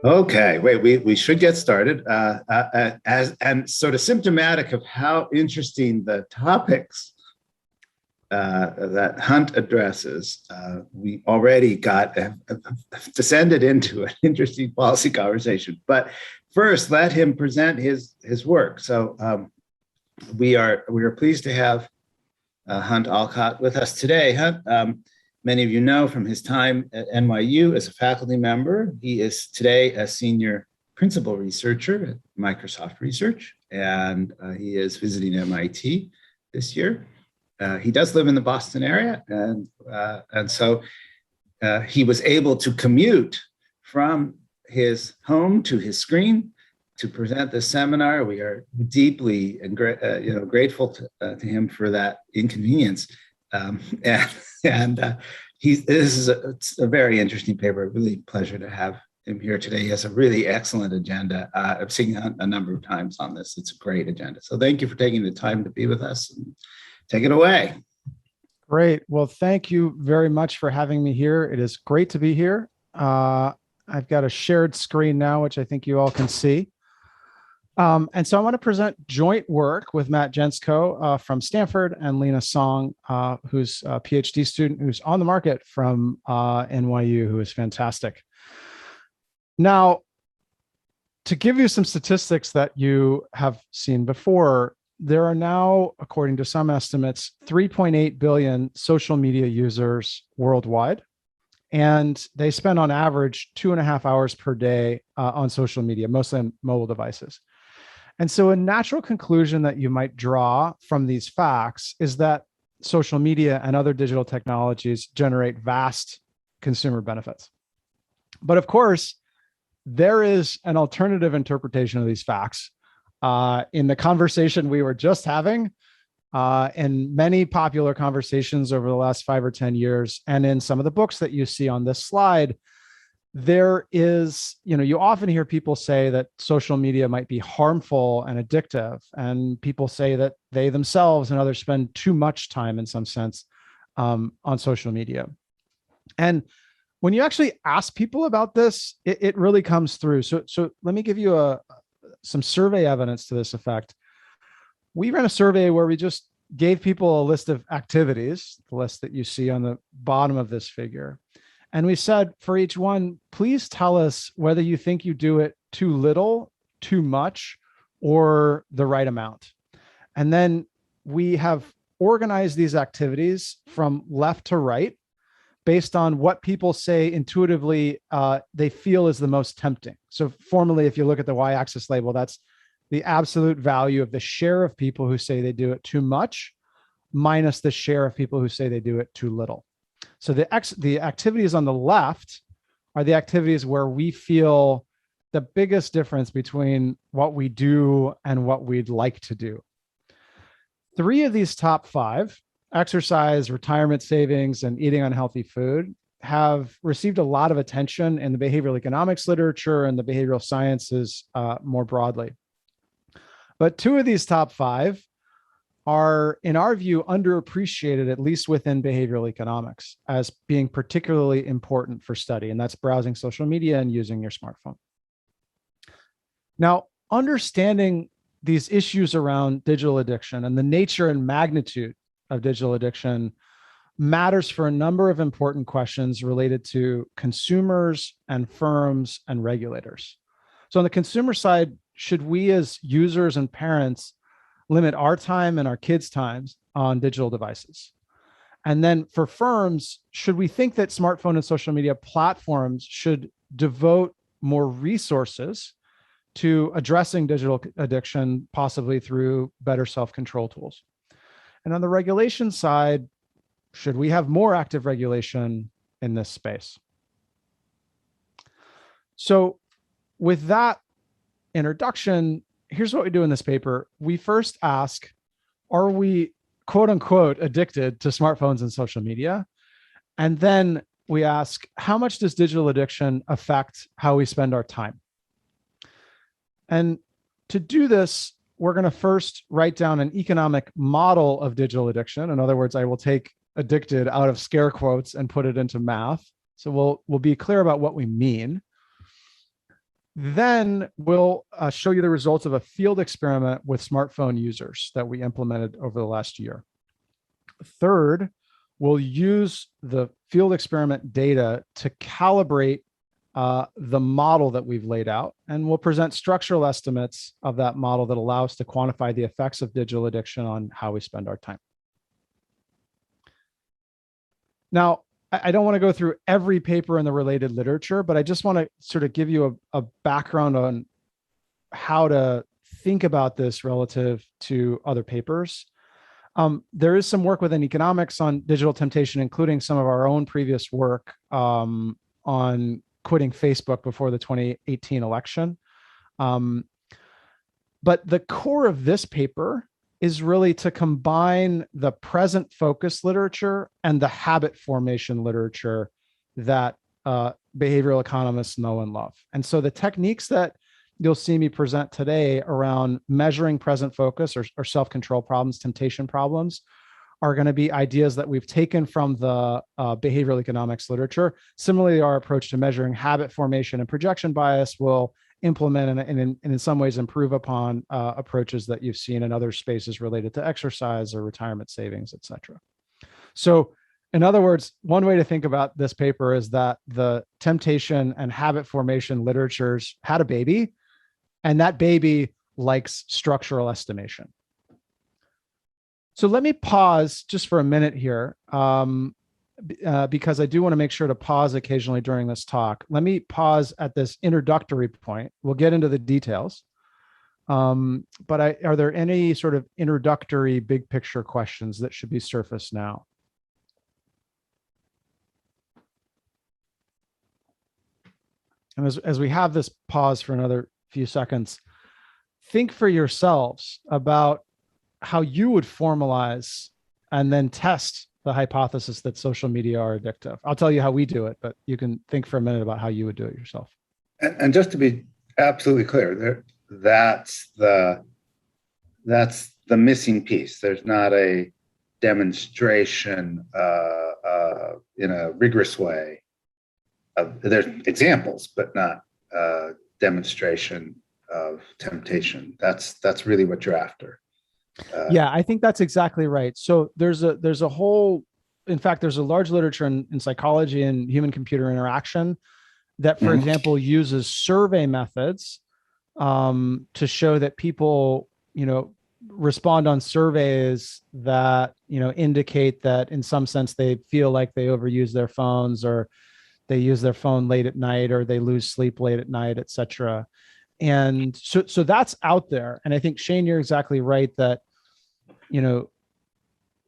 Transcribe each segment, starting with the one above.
Okay, wait, we should get started. As and sort of symptomatic of how interesting the topics that Hunt addresses, we already descended into an interesting policy conversation. But first, let him present his work. So we are pleased to have Hunt Allcott with us today. Hunt, many of you know from his time at NYU as a faculty member, he is today a senior principal researcher at Microsoft Research, and he is visiting MIT this year. He does live in the Boston area, and so he was able to commute from his home to his screen to present this seminar. We are deeply and grateful to him for that inconvenience. This is a very interesting paper. Really pleasure to have him here today. He has a really excellent agenda. I've seen a number of times on this. It's a great agenda. So thank you for taking the time to be with us. And take it away. Great. Well, thank you very much for having me here. It is great to be here. I've got a shared screen now, which I think you all can see. And so I want to present joint work with Matt Jensko from Stanford and Lena Song, who's a PhD student who's on the market from NYU, who is fantastic. Now, to give you some statistics that you have seen before, there are now, according to some estimates, 3.8 billion social media users worldwide. And they spend on average 2.5 hours per day on social media, mostly on mobile devices. And so a natural conclusion that you might draw from these facts is that social media and other digital technologies generate vast consumer benefits. But of course, there is an alternative interpretation of these facts. In the conversation we were just having, in many popular conversations over the last 5 or 10 years, and in some of the books that you see on this slide, there is, you often hear people say that social media might be harmful and addictive, and people say that they themselves and others spend too much time in some sense on social media. And when you actually ask people about this, it really comes through. So let me give you some survey evidence to this effect. We ran a survey where we just gave people a list of activities, the list that you see on the bottom of this figure. And we said for each one, please tell us whether you think you do it too little, too much, or the right amount. And then we have organized these activities from left to right based on what people say intuitively they feel is the most tempting. So formally, if you look at the y-axis label, that's the absolute value of the share of people who say they do it too much minus the share of people who say they do it too little. So the activities on the left are the activities where we feel the biggest difference between what we do and what we'd like to do. 3 of these top 5, exercise, retirement savings, and eating unhealthy food, have received a lot of attention in the behavioral economics literature and the behavioral sciences more broadly. But 2 of these top 5 are, in our view, underappreciated, at least within behavioral economics, as being particularly important for study, and that's browsing social media and using your smartphone. Now, understanding these issues around digital addiction and the nature and magnitude of digital addiction matters for a number of important questions related to consumers and firms and regulators. So on the consumer side, should we as users and parents limit our time and our kids' times on digital devices? And then for firms, should we think that smartphone and social media platforms should devote more resources to addressing digital addiction, possibly through better self-control tools? And on the regulation side, should we have more active regulation in this space? So with that introduction, here's what we do in this paper. We first ask, are we quote unquote addicted to smartphones and social media? And then we ask, how much does digital addiction affect how we spend our time? And to do this, we're going to first write down an economic model of digital addiction. In other words, I will take addicted out of scare quotes and put it into math. So we'll be clear about what we mean. Then we'll show you the results of a field experiment with smartphone users that we implemented over the last year. Third, we'll use the field experiment data to calibrate the model that we've laid out, and we'll present structural estimates of that model that allow us to quantify the effects of digital addiction on how we spend our time. Now, I don't want to go through every paper in the related literature, but I just want to sort of give you a background on how to think about this relative to other papers. There is some work within economics on digital temptation, including some of our own previous work on quitting Facebook before the 2018 election. But the core of this paper is really to combine the present focus literature and the habit formation literature that behavioral economists know and love. And so the techniques that you'll see me present today around measuring present focus or self-control problems, temptation problems, are going to be ideas that we've taken from the behavioral economics literature. Similarly, our approach to measuring habit formation and projection bias will implement and in some ways improve upon approaches that you've seen in other spaces related to exercise or retirement savings, et cetera. So in other words, one way to think about this paper is that the temptation and habit formation literatures had a baby, and that baby likes structural estimation. So let me pause just for a minute here, because I do want to make sure to pause occasionally during this talk. Let me pause at this introductory point. We'll get into the details. But are there any sort of introductory big picture questions that should be surfaced now? And as we have this pause for another few seconds, think for yourselves about how you would formalize and then test the hypothesis that social media are addictive. I'll tell you how we do it, but you can think for a minute about how you would do it yourself. And just to be absolutely clear, that's the missing piece. There's not a demonstration in a rigorous way. There's examples, but not demonstration of temptation. That's really what you're after. Yeah, I think that's exactly right. So there's a whole, in fact, there's a large literature in psychology and human computer interaction that, for example, uses survey methods to show that people, respond on surveys that, indicate that in some sense they feel like they overuse their phones, or they use their phone late at night, or they lose sleep late at night, et cetera. And so that's out there. And I think, Shane, you're exactly right that,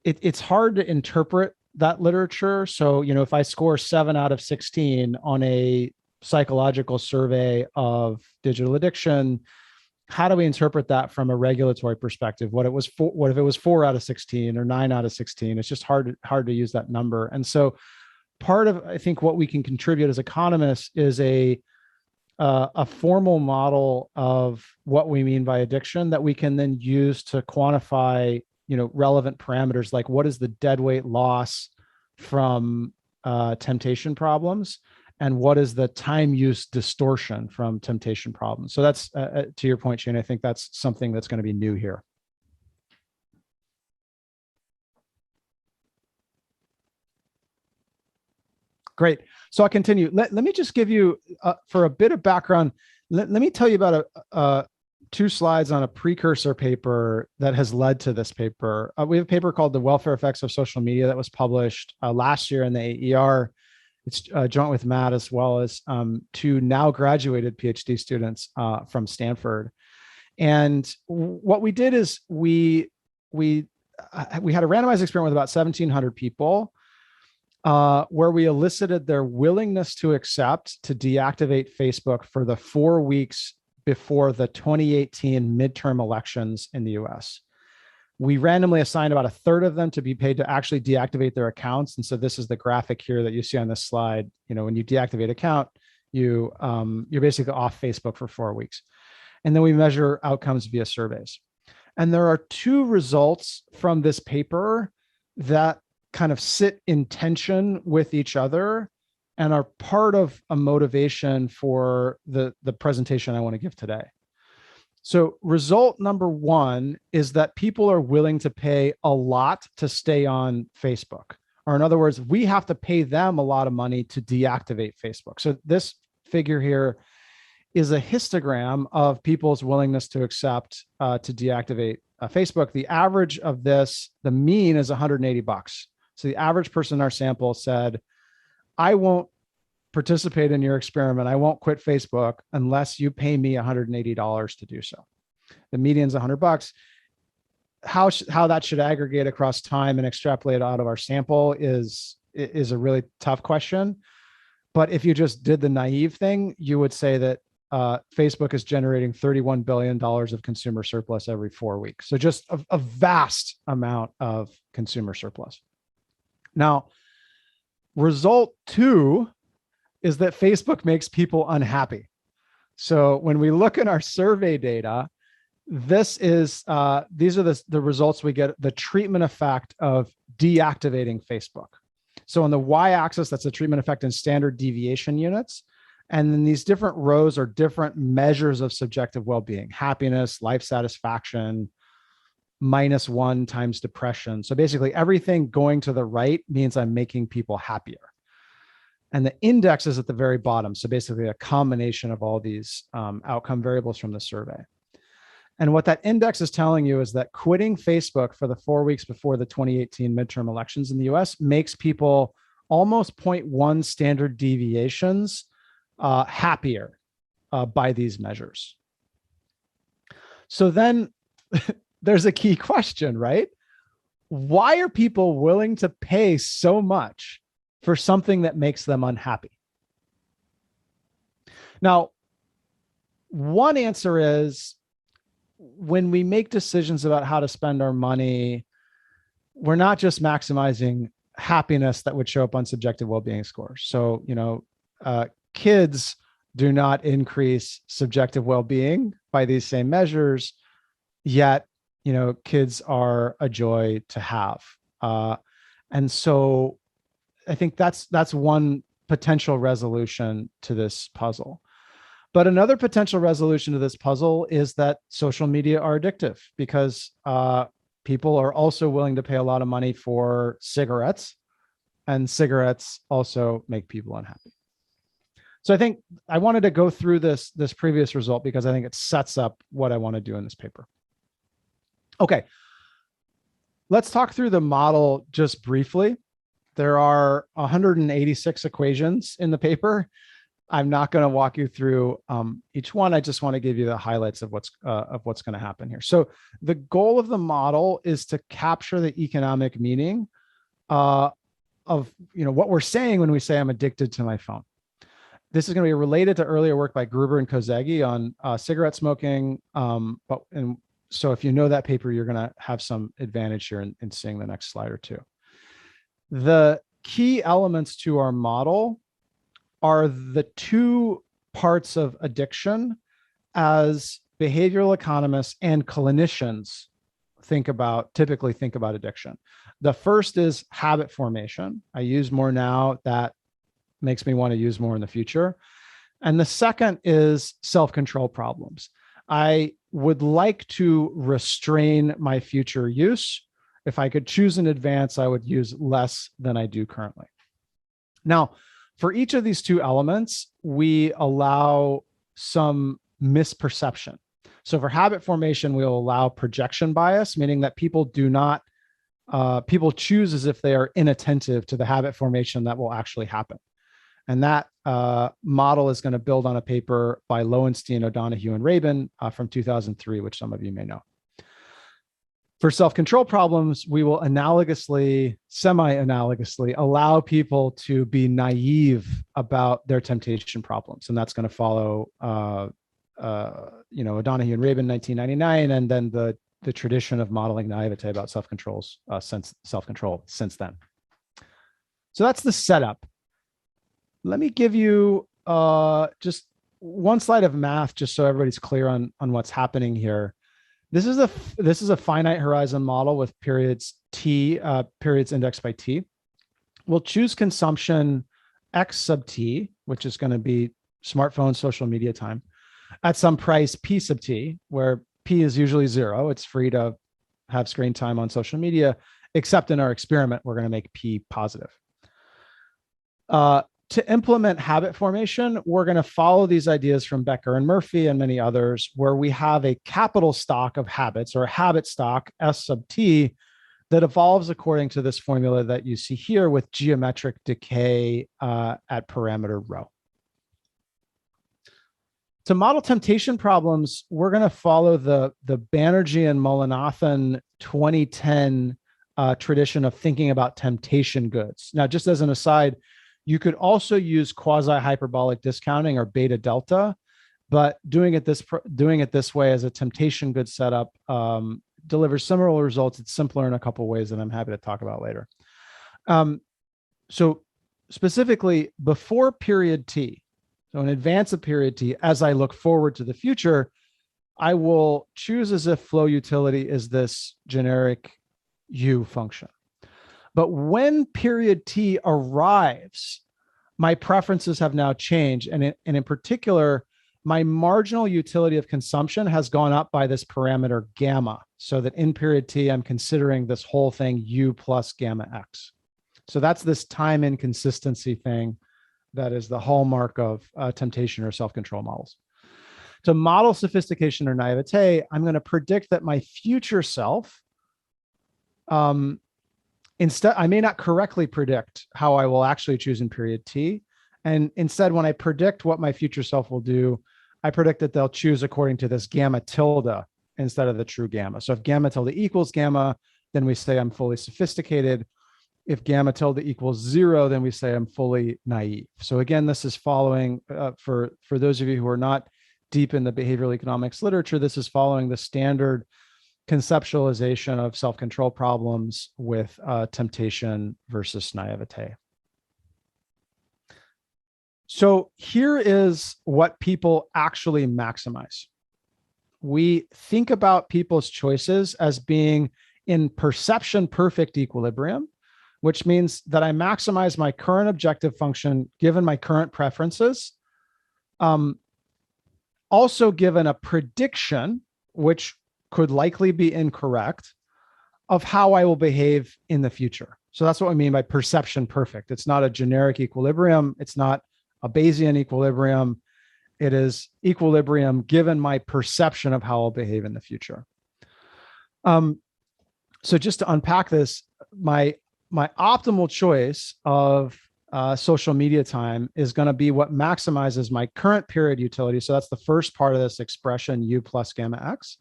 it's hard to interpret that literature. So, if I score 7 out of 16 on a psychological survey of digital addiction, how do we interpret that from a regulatory perspective? What if it was 4 out of 16 or 9 out of 16? It's just hard to use that number. And so part of, I think, what we can contribute as economists is a formal model of what we mean by addiction that we can then use to quantify, relevant parameters, like what is the dead weight loss from temptation problems, and what is the time use distortion from temptation problems. So that's, to your point, Shane, I think that's something that's going to be new here. Great. So I'll continue. Let me just give you, for a bit of background, let me tell you about 2 slides on a precursor paper that has led to this paper. We have a paper called The Welfare Effects of Social Media that was published last year in the AER. It's joint with Matt, as well as 2 now graduated PhD students from Stanford. And what we did is we had a randomized experiment with about 1,700 people, where we elicited their willingness to accept to deactivate Facebook for the 4 weeks before the 2018 midterm elections in the US. We randomly assigned about 1/3 of them to be paid to actually deactivate their accounts. And so this is the graphic here that you see on this slide. When you deactivate account, you're basically off Facebook for 4 weeks. And then we measure outcomes via surveys. And there are 2 results from this paper that kind of sit in tension with each other and are part of a motivation for the presentation I want to give today. So result number one is that people are willing to pay a lot to stay on Facebook. Or in other words, we have to pay them a lot of money to deactivate Facebook. So this figure here is a histogram of people's willingness to accept to deactivate Facebook. The average of this, the mean is $180. So the average person in our sample said, I won't participate in your experiment. I won't quit Facebook unless you pay me $180 to do so. The median's $100. How that should aggregate across time and extrapolate out of our sample is a really tough question. But if you just did the naive thing, you would say that Facebook is generating $31 billion of consumer surplus every 4 weeks. So just a vast amount of consumer surplus. Now, result two is that Facebook makes people unhappy. So when we look at our survey data, these are the results we get, the treatment effect of deactivating Facebook. So on the y-axis, that's the treatment effect in standard deviation units. And then these different rows are different measures of subjective well-being: happiness, life satisfaction, -1 times depression. So basically everything going to the right means I'm making people happier. And the index is at the very bottom. So basically a combination of all these outcome variables from the survey. And what that index is telling you is that quitting Facebook for the 4 weeks before the 2018 midterm elections in the US makes people almost 0.1 standard deviations happier by these measures. So then there's a key question, right? Why are people willing to pay so much for something that makes them unhappy? Now, one answer is, when we make decisions about how to spend our money, we're not just maximizing happiness that would show up on subjective well-being scores. So, kids do not increase subjective well-being by these same measures, yet, kids are a joy to have. And so I think that's one potential resolution to this puzzle. But another potential resolution to this puzzle is that social media are addictive, because people are also willing to pay a lot of money for cigarettes, and cigarettes also make people unhappy. So I think I wanted to go through this previous result because I think it sets up what I want to do in this paper. Okay, let's talk through the model just briefly. There are 186 equations in the paper. I'm not going to walk you through each one. I just want to give you the highlights of what's going to happen here. So the goal of the model is to capture the economic meaning of what we're saying when we say I'm addicted to my phone. This is going to be related to earlier work by Gruber and Kozegi on cigarette smoking. So if you know that paper, you're going to have some advantage here in seeing the next slide or two. The key elements to our model are the two parts of addiction as behavioral economists and clinicians typically think about addiction. The first is habit formation. I use more now, that makes me want to use more in the future. And the second is self-control problems. I would like to restrain my future use. If I could choose in advance, I would use less than I do currently. Now, for each of these two elements, we allow some misperception. So for habit formation, we'll allow projection bias, meaning that people people choose as if they are inattentive to the habit formation that will actually happen. And that model is going to build on a paper by Lowenstein, O'Donoghue, and Rabin from 2003, which some of you may know. For self-control problems, we will semi-analogously allow people to be naive about their temptation problems. And that's going to follow, O'Donoghue and Rabin, 1999, and then the tradition of modeling naivete about self-control since then. So that's the setup. Let me give you just one slide of math, just so everybody's clear on what's happening here. This is a finite horizon model with periods indexed by t. We'll choose consumption X sub t, which is going to be smartphone social media time, at some price P sub t, where P is usually 0. It's free to have screen time on social media, except in our experiment, we're going to make P positive. To implement habit formation, we're going to follow these ideas from Becker and Murphy and many others, where we have a capital stock of habits, or a habit stock, S sub t, that evolves according to this formula that you see here with geometric decay at parameter rho. To model temptation problems, we're going to follow the Banerjee and Mullainathan 2010 tradition of thinking about temptation goods. Now, just as an aside, you could also use quasi-hyperbolic discounting or beta delta, but doing it this way as a temptation good setup delivers similar results. It's simpler in a couple of ways that I'm happy to talk about later. So specifically, before period t, so in advance of period t, as I look forward to the future, I will choose as if flow utility is this generic U function. But when period t arrives, my preferences have now changed. And in particular, my marginal utility of consumption has gone up by this parameter gamma, so that in period t, I'm considering this whole thing U plus gamma x. So that's this time inconsistency thing that is the hallmark of temptation or self-control models. To model sophistication or naivete, I'm going to predict that my future self, instead, I may not correctly predict how I will actually choose in period t. And instead, when I predict what my future self will do, I predict that they'll choose according to this gamma tilde instead of the true gamma. So if gamma tilde equals gamma, then we say I'm fully sophisticated. If gamma tilde equals 0, then we say I'm fully naive. So again, this is following, for those of you who are not deep in the behavioral economics literature, this is following the standard conceptualization of self-control problems with temptation versus naivete. So here is what people actually maximize. We think about people's choices as being in perception perfect equilibrium, which means that I maximize my current objective function given my current preferences, also given a prediction, which could likely be incorrect, of how I will behave in the future. So that's what we mean by perception perfect. It's not a generic equilibrium. It's not a Bayesian equilibrium. It is equilibrium given my perception of how I'll behave in the future. So just to unpack this, my optimal choice of social media time is going to be what maximizes my current period utility. So that's the first part of this expression, U plus gamma x,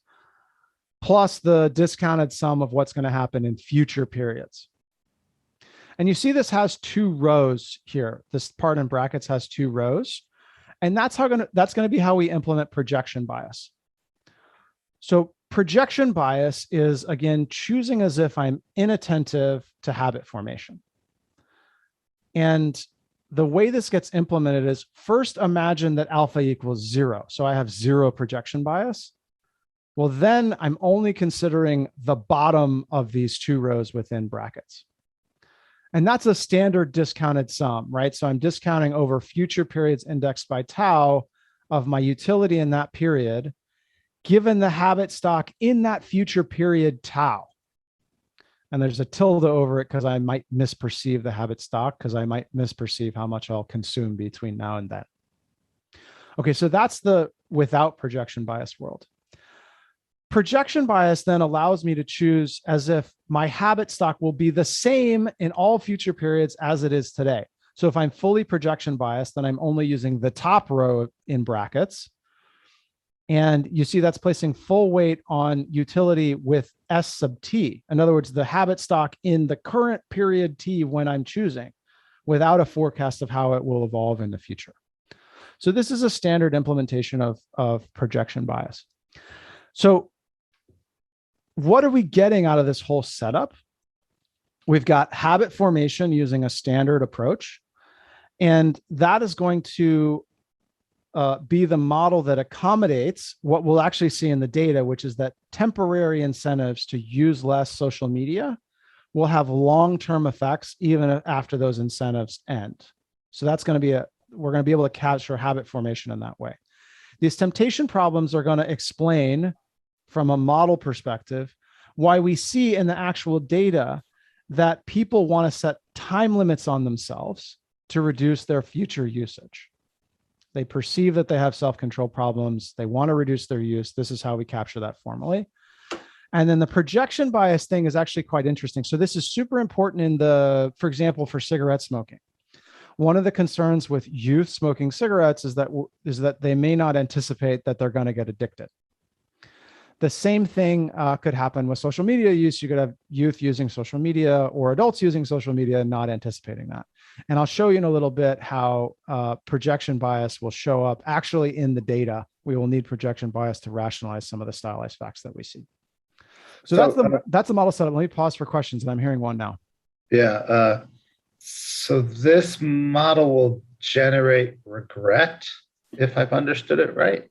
plus the discounted sum of what's going to happen in future periods. And you see this has 2 rows here. This part in brackets has 2 rows. And that's going to be how we implement projection bias. So projection bias is, again, choosing as if I'm inattentive to habit formation. And the way this gets implemented is, first imagine that alpha equals 0. So I have 0 projection bias. Well, then I'm only considering the bottom of these 2 rows within brackets. And that's a standard discounted sum, right? So I'm discounting over future periods indexed by tau of my utility in that period, given the habit stock in that future period tau. And there's a tilde over it because I might misperceive the habit stock, because I might misperceive how much I'll consume between now and then. Okay, so that's the without projection bias world. Projection bias then allows me to choose as if my habit stock will be the same in all future periods as it is today. So if I'm fully projection biased, then I'm only using the top row in brackets. And you see that's placing full weight on utility with S sub t. In other words, the habit stock in the current period t when I'm choosing, without a forecast of how it will evolve in the future. So this is a standard implementation of projection bias. So what are we getting out of this whole setup? We've got habit formation using a standard approach, and that is going to be the model that accommodates what we'll actually see in the data, which is that temporary incentives to use less social media will have long-term effects even after those incentives end. So that's going to be we're going to be able to capture habit formation in that way. These temptation problems are going to explain from a model perspective why we see in the actual data that people want to set time limits on themselves to reduce their future usage. They perceive that they have self-control problems. They want to reduce their use. This is how we capture that formally. And then the projection bias thing is actually quite interesting. So this is super important in for example, for cigarette smoking. One of the concerns with youth smoking cigarettes is that they may not anticipate that they're going to get addicted. The same thing could happen with social media use. You could have youth using social media or adults using social media, not anticipating that. And I'll show you in a little bit how projection bias will show up actually in the data. We will need projection bias to rationalize some of the stylized facts that we see. So that's the model setup. Let me pause for questions, and I'm hearing one now. Yeah. So this model will generate regret, if I've understood it right.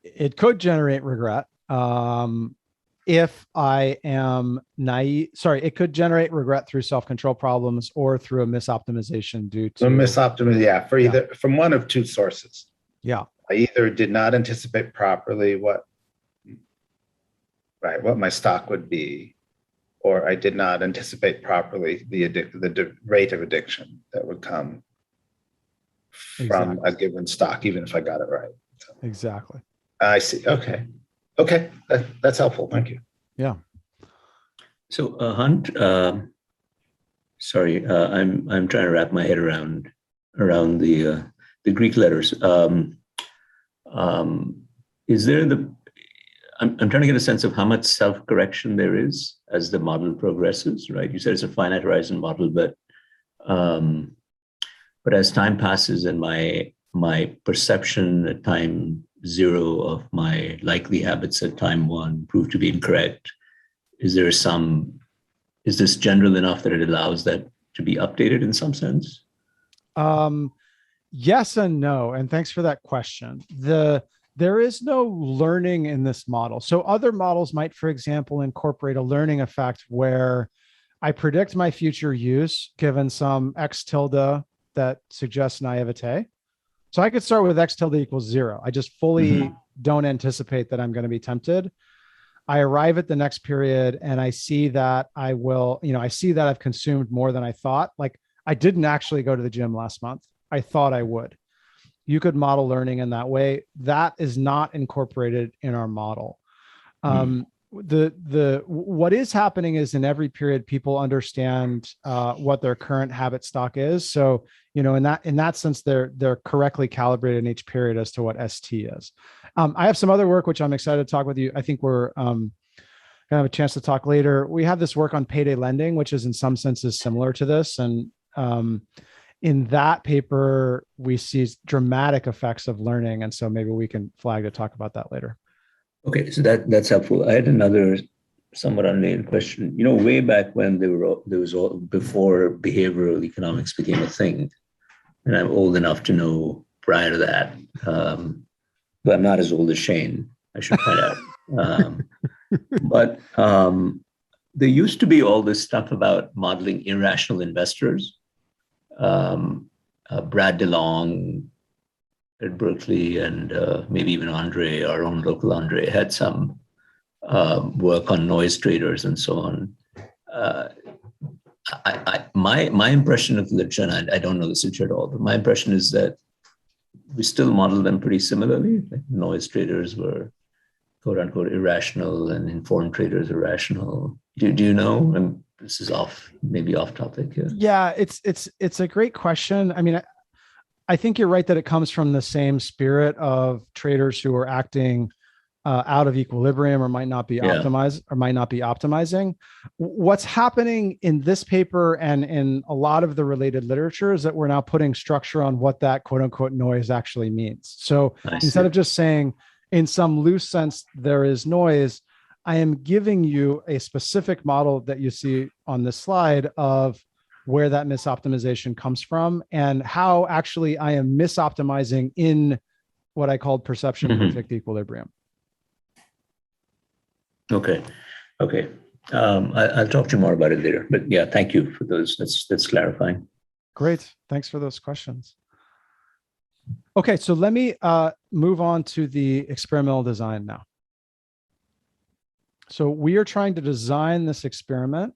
It could generate regret if I am naive. Sorry, it could generate regret through self-control problems or through a misoptimization due to either from one of two sources. Yeah, I either did not anticipate properly what my stock would be, or I did not anticipate properly the rate of addiction that would come from a given stock, even if I got it right. So, exactly. I see. Okay. That's helpful. Thank you. Yeah. So Hunt, sorry, I'm trying to wrap my head around the Greek letters. Is there I'm trying to get a sense of how much self-correction there is as the model progresses, right? You said it's a finite horizon model, but as time passes and my perception at time 0 of my likely habits at time 1 prove to be incorrect, is this general enough that it allows that to be updated in some sense? Yes and no. And thanks for that question. There is no learning in this model. So other models might, for example, incorporate a learning effect where I predict my future use given some X tilde that suggests naivete. So I could start with X tilde equals 0. I just fully don't anticipate that I'm going to be tempted. I arrive at the next period and I see that I see that I've consumed more than I thought. Like I didn't actually go to the gym last month. I thought I would. You could model learning in that way. That is not incorporated in our model. What is happening is in every period, people understand what their current habit stock is. So, in that sense, they're correctly calibrated in each period as to what ST is. I have some other work, which I'm excited to talk with you. I think we're going to have a chance to talk later. We have this work on payday lending, which is in some senses similar to this. And in that paper, we see dramatic effects of learning. And so maybe we can flag to talk about that later. Okay, so that's helpful. I had another somewhat unrelated question. Way back when before behavioral economics became a thing, and I'm old enough to know prior to that, but I'm not as old as Shane, I should point out. But there used to be all this stuff about modeling irrational investors. Brad DeLong at Berkeley and maybe even Andre, our own local Andre, had some work on noise traders and so on. My impression of the literature, and I don't know this literature at all, but my impression is that we still model them pretty similarly. Like noise traders were quote unquote irrational and informed traders irrational. Do you know? And this is maybe off topic. Yeah, it's a great question. I mean, I think you're right that it comes from the same spirit of traders who are acting out of equilibrium or might not be optimizing. What's happening in this paper and in a lot of the related literature is that we're now putting structure on what that quote unquote noise actually means. So instead of just saying in some loose sense, there is noise, I am giving you a specific model that you see on this slide of where that misoptimization comes from and how actually I am misoptimizing in what I called perception perfect equilibrium. Okay. I'll talk to you more about it later. But yeah, thank you for those. That's clarifying. Great. Thanks for those questions. Okay, so let me move on to the experimental design now. So we are trying to design this experiment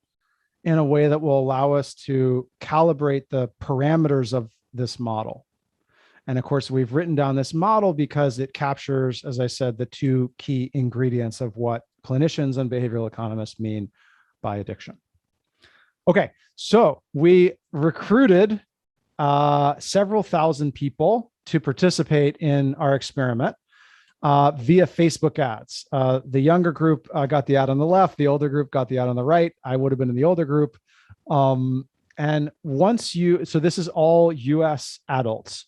in a way that will allow us to calibrate the parameters of this model. And of course, we've written down this model because it captures, as I said, the two key ingredients of what clinicians and behavioral economists mean by addiction. Okay, so we recruited several thousand people to participate in our experiment via Facebook ads. The younger group got the ad on the left, the older group got the ad on the right. I would have been in the older group. And so this is all US adults.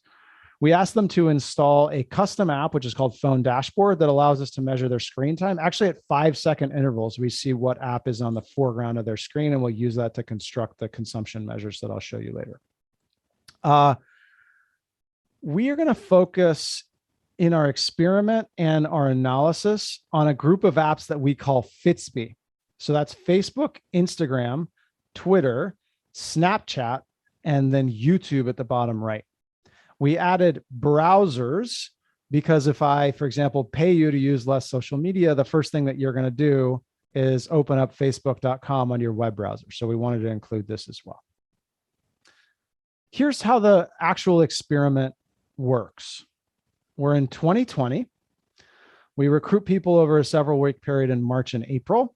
We asked them to install a custom app, which is called Phone Dashboard, that allows us to measure their screen time. Actually, at 5-second intervals, we see what app is on the foreground of their screen, and we'll use that to construct the consumption measures that I'll show you later. We are going to focus in our experiment and our analysis on a group of apps that we call Fitsby. So that's Facebook, Instagram, Twitter, Snapchat, and then YouTube at the bottom right. We added browsers because if I, for example, pay you to use less social media, the first thing that you're going to do is open up facebook.com on your web browser. So we wanted to include this as well. Here's how the actual experiment works. We're in 2020. We recruit people over a several-week period in March and April.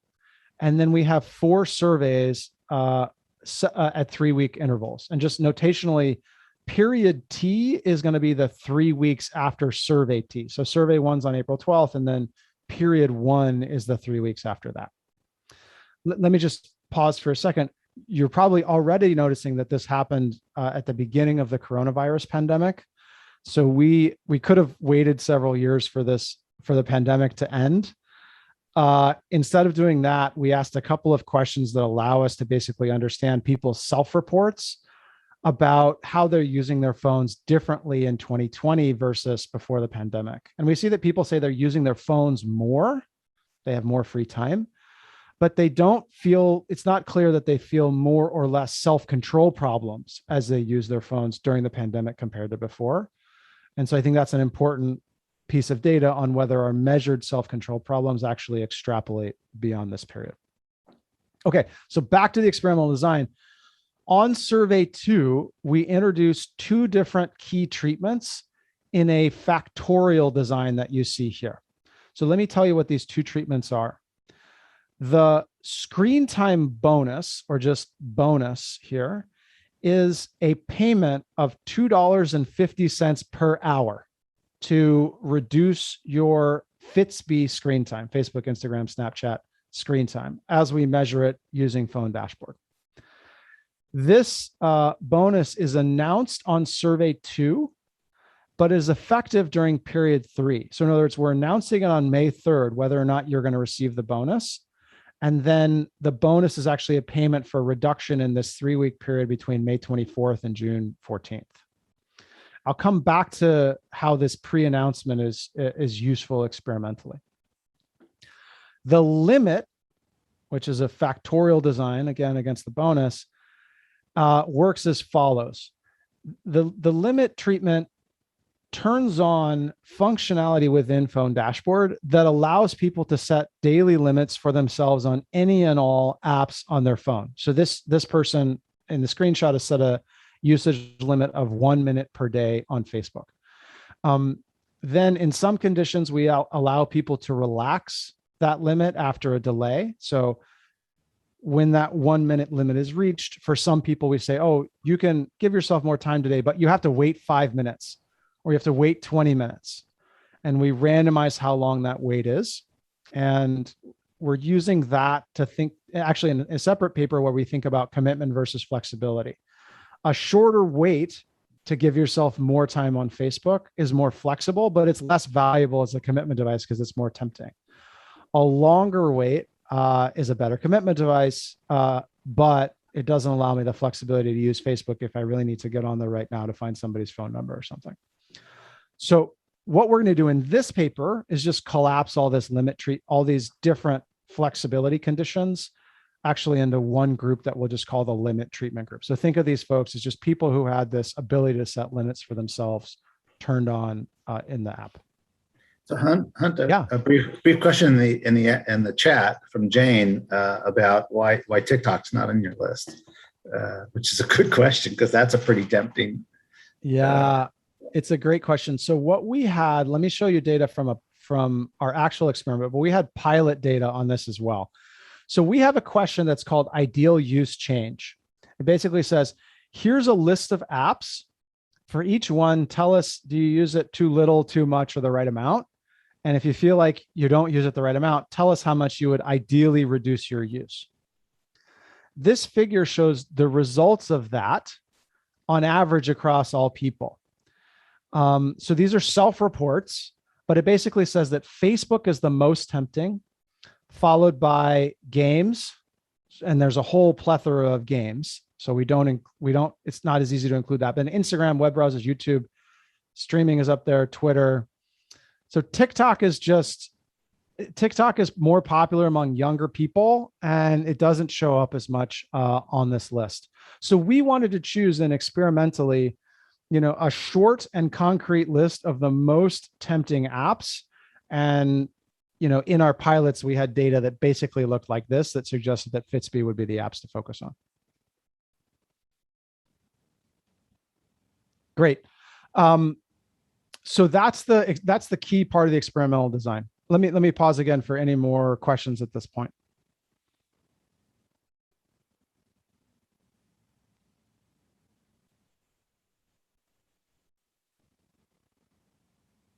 And then we have 4 surveys at 3-week intervals. And just notationally, period T is going to be the 3 weeks after survey T. So survey 1's on April 12th, and then period 1 is the 3 weeks after that. Let me just pause for a second. You're probably already noticing that this happened at the beginning of the coronavirus pandemic. So we could have waited several years for the pandemic to end. Instead of doing that, we asked a couple of questions that allow us to basically understand people's self-reports about how they're using their phones differently in 2020 versus before the pandemic. And we see that people say they're using their phones more, they have more free time, but they don't feel, it's not clear that they feel more or less self-control problems as they use their phones during the pandemic compared to before. And so I think that's an important piece of data on whether our measured self-control problems actually extrapolate beyond this period. Okay, so back to the experimental design. On survey 2, we introduced 2 different key treatments in a factorial design that you see here. So let me tell you what these 2 treatments are. The screen time bonus, or just bonus here, is a payment of $2.50 per hour to reduce your Fitsby screen time, Facebook, Instagram, Snapchat screen time, as we measure it using Phone Dashboard. This bonus is announced on survey 2, but is effective during period 3. So in other words, we're announcing it on May 3rd, whether or not you're going to receive the bonus. And then the bonus is actually a payment for reduction in this 3-week period between May 24th and June 14th. I'll come back to how this pre-announcement is useful experimentally. The limit, which is a factorial design, again, against the bonus, works as follows. The limit treatment turns on functionality within Phone Dashboard that allows people to set daily limits for themselves on any and all apps on their phone. So this person in the screenshot has set a usage limit of 1 minute per day on Facebook. Then in some conditions, we allow people to relax that limit after a delay. So when that 1 minute limit is reached, for some people, we say, oh, you can give yourself more time today, but you have to wait 5 minutes or you have to wait 20 minutes. And we randomize how long that wait is. And we're using that to think, actually in a separate paper where we think about commitment versus flexibility. A shorter wait to give yourself more time on Facebook is more flexible, but it's less valuable as a commitment device because it's more tempting. A longer wait is a better commitment device, but it doesn't allow me the flexibility to use Facebook if I really need to get on there right now to find somebody's phone number or something. So what we're going to do in this paper is just collapse all this limit all these different flexibility conditions actually into one group that we'll just call the limit treatment group. So think of these folks as just people who had this ability to set limits for themselves turned on in the app. So Hunt, Yeah. a brief question in the chat from Jane about why TikTok's not on your list, which is a good question because that's a pretty tempting. Yeah, it's a great question. So what we had, let me show you data from our actual experiment, but we had pilot data on this as well. So we have a question that's called ideal use change. It basically says, here's a list of apps. For each one, tell us, do you use it too little, too much, or the right amount? And if you feel like you don't use it the right amount, tell us how much you would ideally reduce your use. This figure shows the results of that on average across all people. So these are self-reports, but it basically says that Facebook is the most tempting, followed by games. And there's a whole plethora of games. So we don't, it's not as easy to include that. But Instagram, web browsers, YouTube, streaming is up there, Twitter. So TikTok is more popular among younger people, and it doesn't show up as much on this list. So we wanted to choose and experimentally, a short and concrete list of the most tempting apps. And, in our pilots, we had data that basically looked like this that suggested that Fitsby would be the apps to focus on. Great. So that's the key part of the experimental design. Let me pause again for any more questions at this point.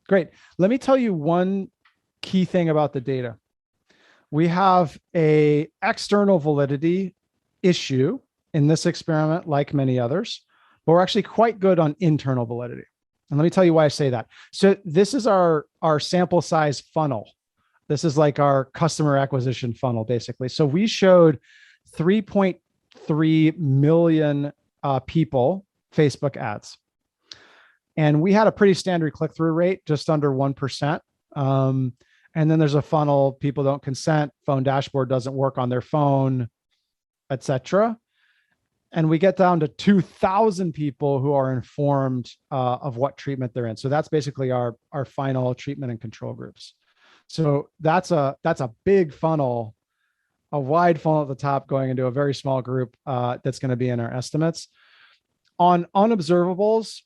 Great. Let me tell you one key thing about the data. We have an external validity issue in this experiment, like many others, but we're actually quite good on internal validity. And let me tell you why I say that. So this is our sample size funnel. This is like our customer acquisition funnel, basically. So we showed 3.3 million people Facebook ads. And we had a pretty standard click-through rate, just under 1%. And then there's a funnel, people don't consent, phone dashboard doesn't work on their phone, et cetera. And we get down to 2,000 people who are informed of what treatment they're in. So that's basically our final treatment and control groups. So that's a big funnel, a wide funnel at the top going into a very small group that's going to be in our estimates. On unobservables,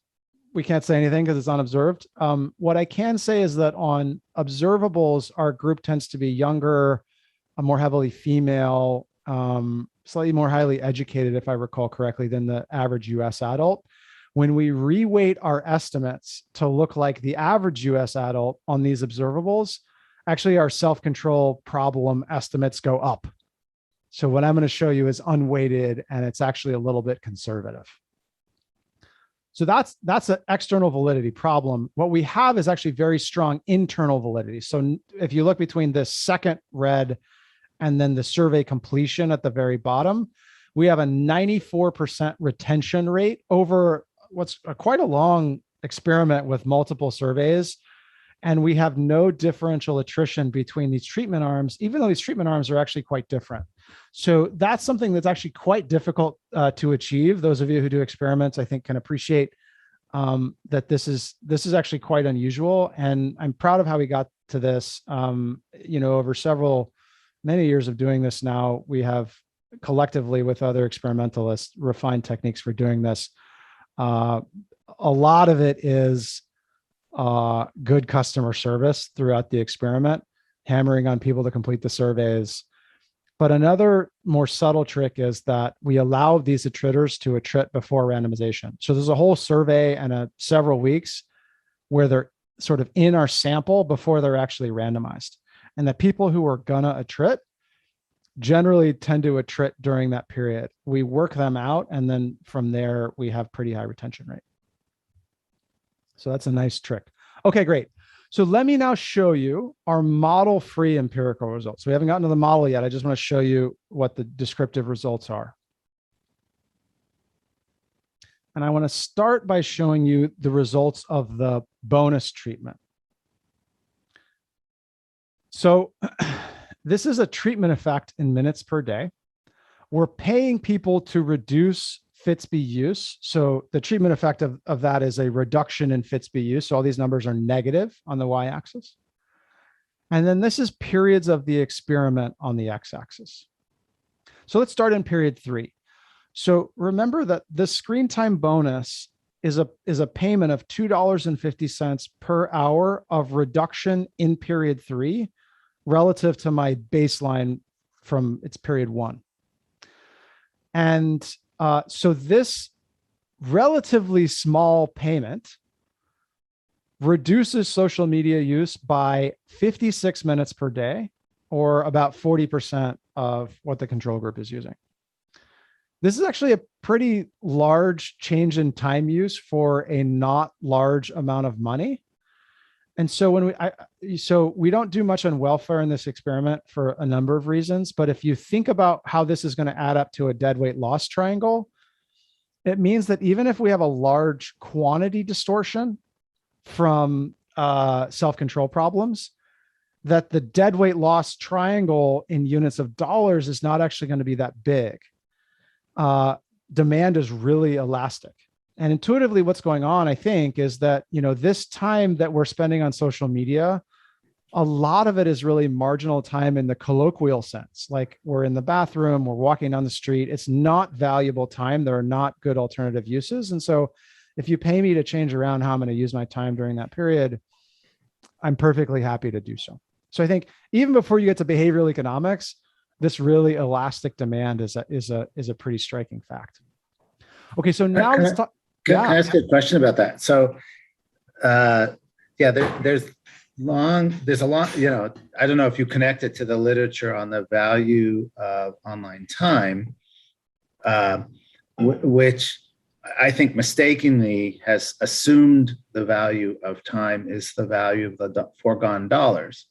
we can't say anything because it's unobserved. What I can say is that on observables, our group tends to be younger, more heavily female, slightly more highly educated, if I recall correctly, than the average US adult. When we reweight our estimates to look like the average US adult on these observables, actually our self-control problem estimates go up. So what I'm going to show you is unweighted, and it's actually a little bit conservative. So that's an external validity problem. What we have is actually very strong internal validity. So if you look between this second red and then the survey completion at the very bottom, we have a 94% retention rate over what's quite a long experiment with multiple surveys. And we have no differential attrition between these treatment arms, even though these treatment arms are actually quite different. So that's something that's actually quite difficult to achieve. Those of you who do experiments, I think, can appreciate that this is actually quite unusual. And I'm proud of how we got to this. Over many years of doing this now, we have collectively with other experimentalists refined techniques for doing this. A lot of it is good customer service throughout the experiment, hammering on people to complete the surveys. But another more subtle trick is that we allow these attriters to attrit before randomization. So there's a whole survey and several weeks where they're sort of in our sample before they're actually randomized. And the people who are gonna attrit generally tend to attrit during that period. We work them out, and then from there, we have pretty high retention rate. So that's a nice trick. Okay, great. So let me now show you our model-free empirical results. We haven't gotten to the model yet. I just want to show you what the descriptive results are. And I want to start by showing you the results of the bonus treatment. So this is a treatment effect in minutes per day. We're paying people to reduce Fitsby use. So the treatment effect of that is a reduction in Fitsby use. So all these numbers are negative on the y-axis. And then this is periods of the experiment on the x-axis. So let's start in period 3. So remember that the screen time bonus is a payment of $2.50 per hour of reduction in period 3 relative to my baseline from its period 1. And so this relatively small payment reduces social media use by 56 minutes per day, or about 40% of what the control group is using. This is actually a pretty large change in time use for a not large amount of money. And so we don't do much on welfare in this experiment for a number of reasons, but if you think about how this is going to add up to a dead weight loss triangle, it means that even if we have a large quantity distortion from self-control problems, that the dead weight loss triangle in units of dollars is not actually going to be that big. Demand is really elastic. And intuitively, what's going on, I think, is that, this time that we're spending on social media, a lot of it is really marginal time in the colloquial sense. Like, we're in the bathroom, we're walking down the street. It's not valuable time. There are not good alternative uses. And so if you pay me to change around how I'm going to use my time during that period, I'm perfectly happy to do so. So I think even before you get to behavioral economics, this really elastic demand is a pretty striking fact. Okay, so now let's talk. Can I ask you a question about that? So, there's a long, I don't know if you connect it to the literature on the value of online time, which I think mistakenly has assumed the value of time is the value of the foregone dollars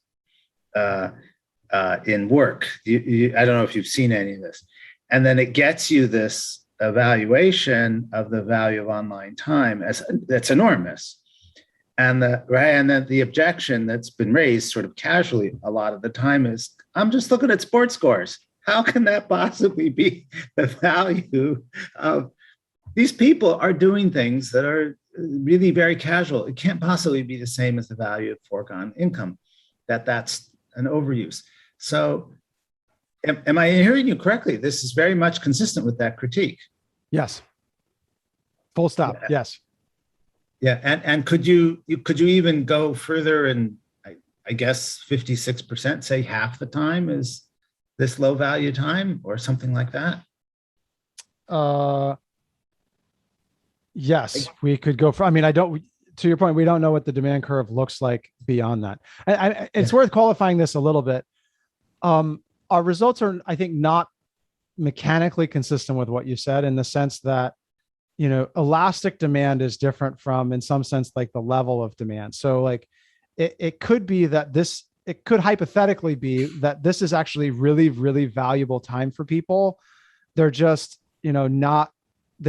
in work. I don't know if you've seen any of this. And then it gets you this evaluation of the value of online time that's enormous. And then the objection that's been raised sort of casually a lot of the time is, I'm just looking at sports scores. How can that possibly be the value of these people are doing things that are really very casual? It can't possibly be the same as the value of foregone income, that's an overuse. So am I hearing you correctly? This is very much consistent with that critique. Yes. Full stop. Yeah. Yes. Yeah. And could you even go further and I guess 56%, say half the time is this low value time or something like that? Yes, we could go for, to your point, we don't know what the demand curve looks like beyond that. It's worth qualifying this a little bit. Our results are, I think, not mechanically consistent with what you said, in the sense that, elastic demand is different from, in some sense, like the level of demand. So like it could be that it could hypothetically be that this is actually really, really valuable time for people. They're just, they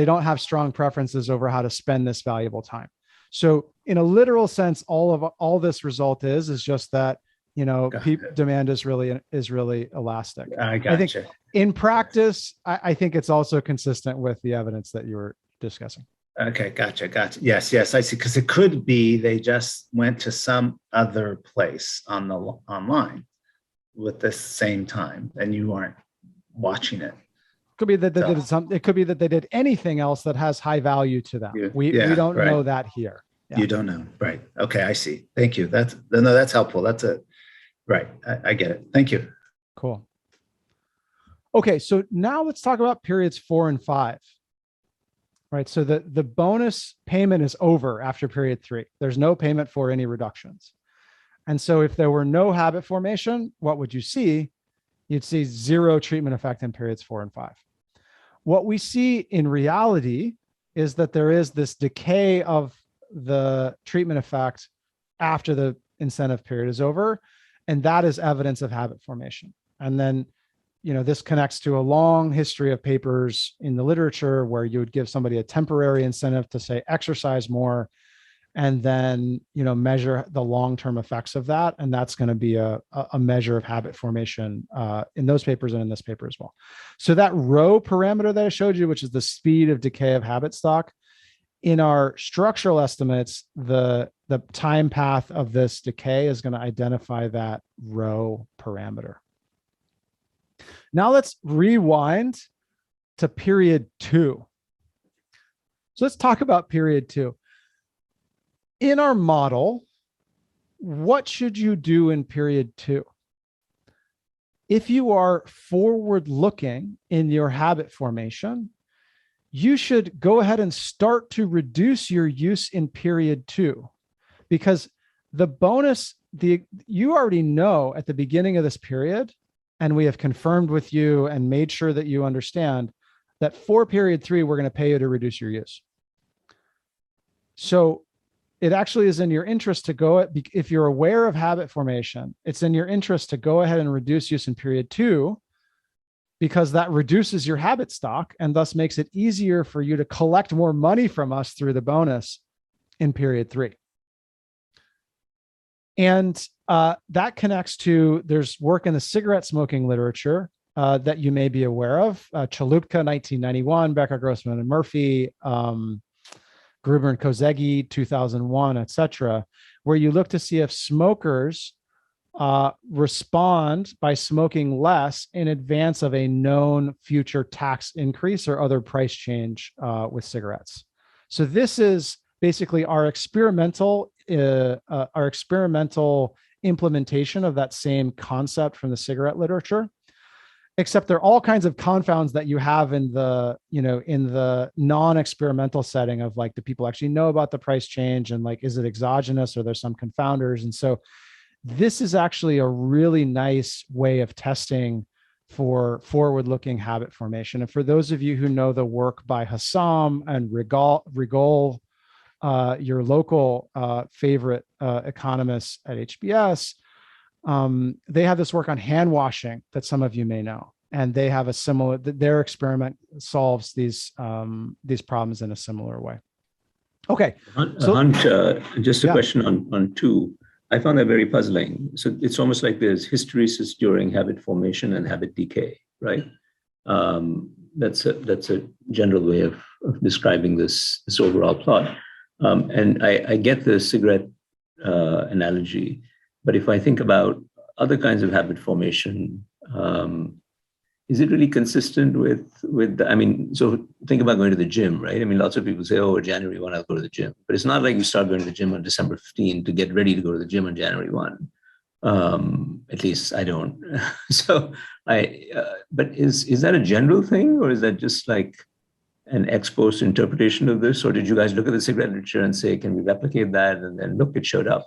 don't have strong preferences over how to spend this valuable time. So in a literal sense, all this result is just that, demand is really elastic. I think in practice, I think it's also consistent with the evidence that you were discussing. Okay, gotcha. Yes, I see. Because it could be they just went to some other place online with the same time, and you aren't watching it. Could be that they did something. It could be that they did anything else that has high value to them. We don't know that here. Yeah. You don't know, right? Okay, I see. Thank you. That's helpful. That's it. Right, I get it. Thank you. Cool. Okay, so now let's talk about periods 4 and 5. Right, so the bonus payment is over after period 3. There's no payment for any reductions. And so if there were no habit formation, what would you see? You'd see 0 treatment effect in periods 4 and 5. What we see in reality is that there is this decay of the treatment effect after the incentive period is over, and that is evidence of habit formation. And then, this connects to a long history of papers in the literature where you would give somebody a temporary incentive to say exercise more, and then, measure the long-term effects of that. And that's going to be a measure of habit formation in those papers and in this paper as well. So that rho parameter that I showed you, which is the speed of decay of habit stock, in our structural estimates, the time path of this decay is going to identify that rho parameter. Now let's rewind to period 2. So let's talk about period 2. In our model, what should you do in period 2? If you are forward-looking in your habit formation, you should go ahead and start to reduce your use in period 2, because the bonus, you already know at the beginning of this period, and we have confirmed with you and made sure that you understand that for period 3, we're going to pay you to reduce your use. So it actually is in your interest to go, if you're aware of habit formation, it's in your interest to go ahead and reduce use in period 2, because that reduces your habit stock and thus makes it easier for you to collect more money from us through the bonus in period 3. And that connects to, there's work in the cigarette smoking literature that you may be aware of. Chalupka, 1991, Becker, Grossman, and Murphy, Gruber and Kozegi, 2001, et cetera, where you look to see if smokers respond by smoking less in advance of a known future tax increase or other price change with cigarettes. So this is basically our experimental implementation of that same concept from the cigarette literature, except there are all kinds of confounds that you have in the, in the non-experimental setting of like, do people actually know about the price change, and like, is it exogenous, or there's some confounders? And so this is actually a really nice way of testing for forward-looking habit formation. And for those of you who know the work by Hassam and Rigol, your local favorite economists at HBS, they have this work on hand washing that some of you may know, and they have a similar. Their experiment solves these problems in a similar way. Okay, so Hunt, just a question on 2. I found that very puzzling. So it's almost like there's hysteresis during habit formation and habit decay, right? That's a general way of describing this overall plot. And I get the cigarette analogy, but if I think about other kinds of habit formation, is it really consistent with I mean, so think about going to the gym, right? I mean, lots of people say, oh, January 1, I'll go to the gym. But it's not like you start going to the gym on December 15 to get ready to go to the gym on January 1. At least I don't. So but is that a general thing, or is that just like an ex post interpretation of this? Or did you guys look at the cigarette literature and say, can we replicate that? And then look, it showed up.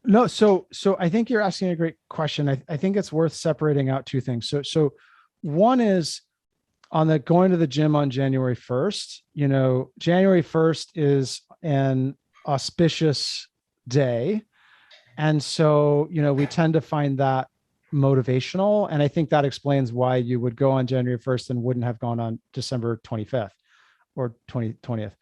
No, so I think you're asking a great question. I think it's worth separating out 2 things. So one is on the going to the gym on January 1st. January 1st is an auspicious day. And so, we tend to find that motivational. And I think that explains why you would go on January 1st and wouldn't have gone on December 25th or 20th.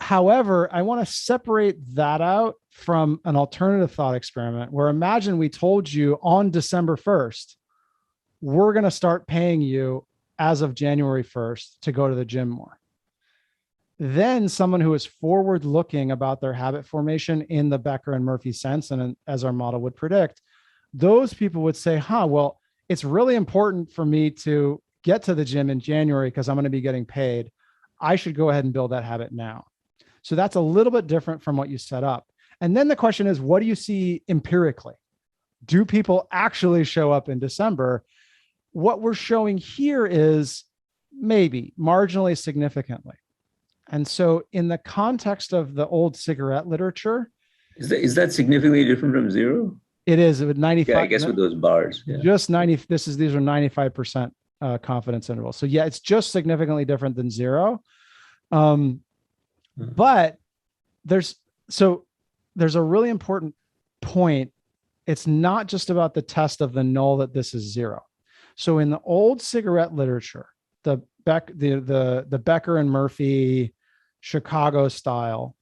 However, I want to separate that out from an alternative thought experiment where imagine we told you on December 1st, we're going to start paying you as of January 1st to go to the gym more. Then someone who is forward looking about their habit formation in the Becker and Murphy sense, and as our model would predict, those people would say, well, it's really important for me to get to the gym in January because I'm going to be getting paid. I should go ahead and build that habit now. So that's a little bit different from what you set up. And then the question is, what do you see empirically? Do people actually show up in December? What we're showing here is maybe marginally significantly. And so in the context of the old cigarette literature, is that significantly different from 0? It is. With 95. Yeah, I guess with those bars. Yeah. Just 90. These are 95% confidence intervals. So yeah, it's just significantly different than 0. But there's a really important point. It's not just about the test of the null that this is 0. So in the old cigarette literature, the Becker and Murphy Chicago style,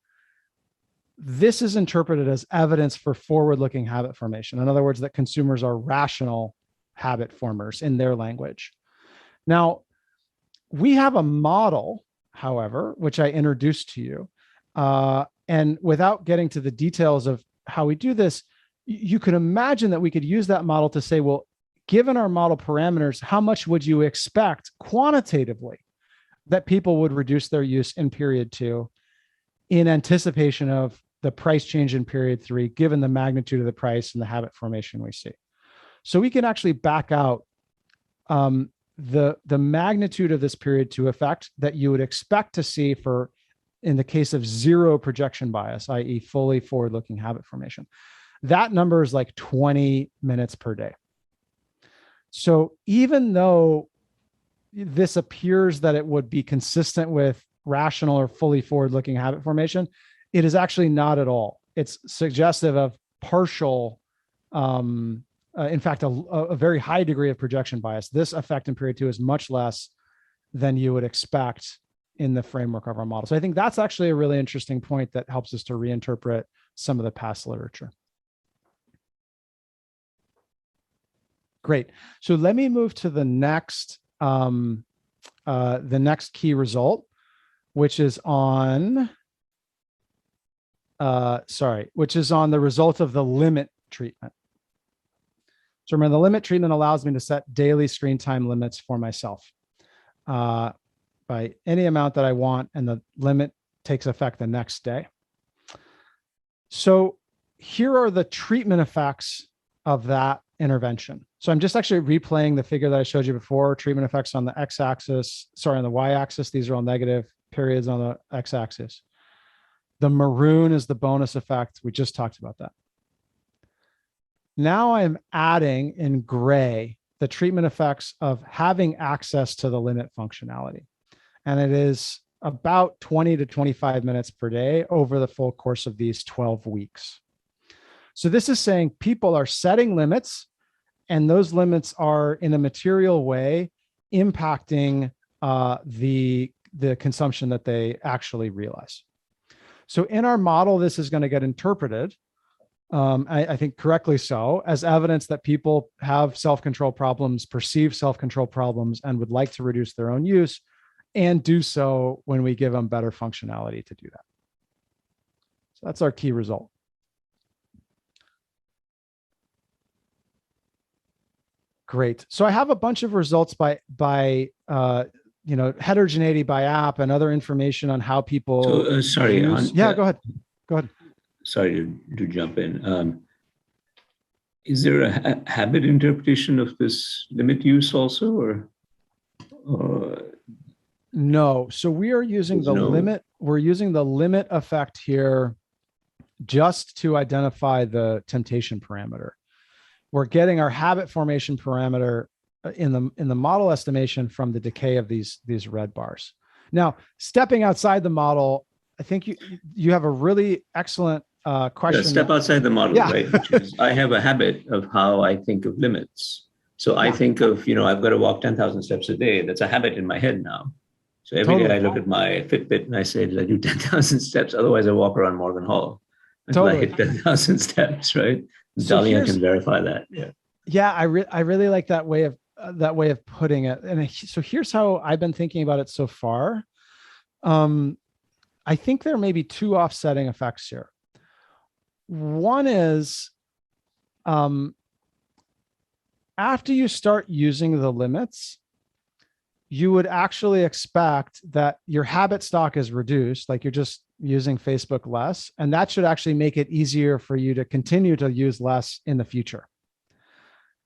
this is interpreted as evidence for forward-looking habit formation. In other words, that consumers are rational habit formers in their language. Now, we have a model, however, which I introduced to you. And without getting to the details of how we do this, you could imagine that we could use that model to say, well, given our model parameters, how much would you expect quantitatively that people would reduce their use in period 2 in anticipation of the price change in period 3, given the magnitude of the price and the habit formation we see? So we can actually back out the magnitude of this period 2 effect that you would expect to see for, in the case of zero projection bias, i.e. fully forward-looking habit formation. That number is like 20 minutes per day. So even though this appears that it would be consistent with rational or fully forward-looking habit formation, it is actually not at all. It's suggestive of partial, in fact, a very high degree of projection bias. This effect in period 2 is much less than you would expect in the framework of our model. So I think that's actually a really interesting point that helps us to reinterpret some of the past literature. Great. So let me move to the next key result, which is on, which is on the result of the limit treatment. So remember, the limit treatment allows me to set daily screen time limits for myself by any amount that I want, and the limit takes effect the next day. So here are the treatment effects of that intervention. So I'm just actually replaying the figure that I showed you before. Treatment effects on the x-axis, sorry, on the y-axis. These are all negative. Periods on the x-axis. The maroon is the bonus effect. We just talked about that. Now I'm adding in gray the treatment effects of having access to the limit functionality. And it is about 20 to 25 minutes per day over the full course of these 12 weeks. So this is saying people are setting limits, and those limits are in a material way impacting the consumption that they actually realize. So in our model, this is going to get interpreted, I think correctly so, as evidence that people have self-control problems, perceive self-control problems, and would like to reduce their own use, and do so when we give them better functionality to do that. So that's our key result. Great. So I have a bunch of results by heterogeneity by app and other information on how people. So sorry. Go ahead. Go ahead. Sorry to jump in. Is there a habit interpretation of this limit use also, or? No. So we are using the limit. We're using the limit effect here just to identify the temptation parameter. We're getting our habit formation parameter in the model estimation from the decay of these red bars. Now, stepping outside the model, I think you have a really excellent question. Yeah, step outside the model, yeah. Right? Which is, I have a habit of how I think of limits. So I think of, I've got to walk 10,000 steps a day. That's a habit in my head now. So every day I look at my Fitbit and I say, did I do 10,000 steps? Otherwise I walk around Morgan Hall until I hit 10,000 steps, right? Dahlia can verify that. Yeah, I really like that way of putting it. And so here's how I've been thinking about it so far. I think there may be two offsetting effects here. One is after you start using the limits, you would actually expect that your habit stock is reduced, like you're just using Facebook less, and that should actually make it easier for you to continue to use less in the future.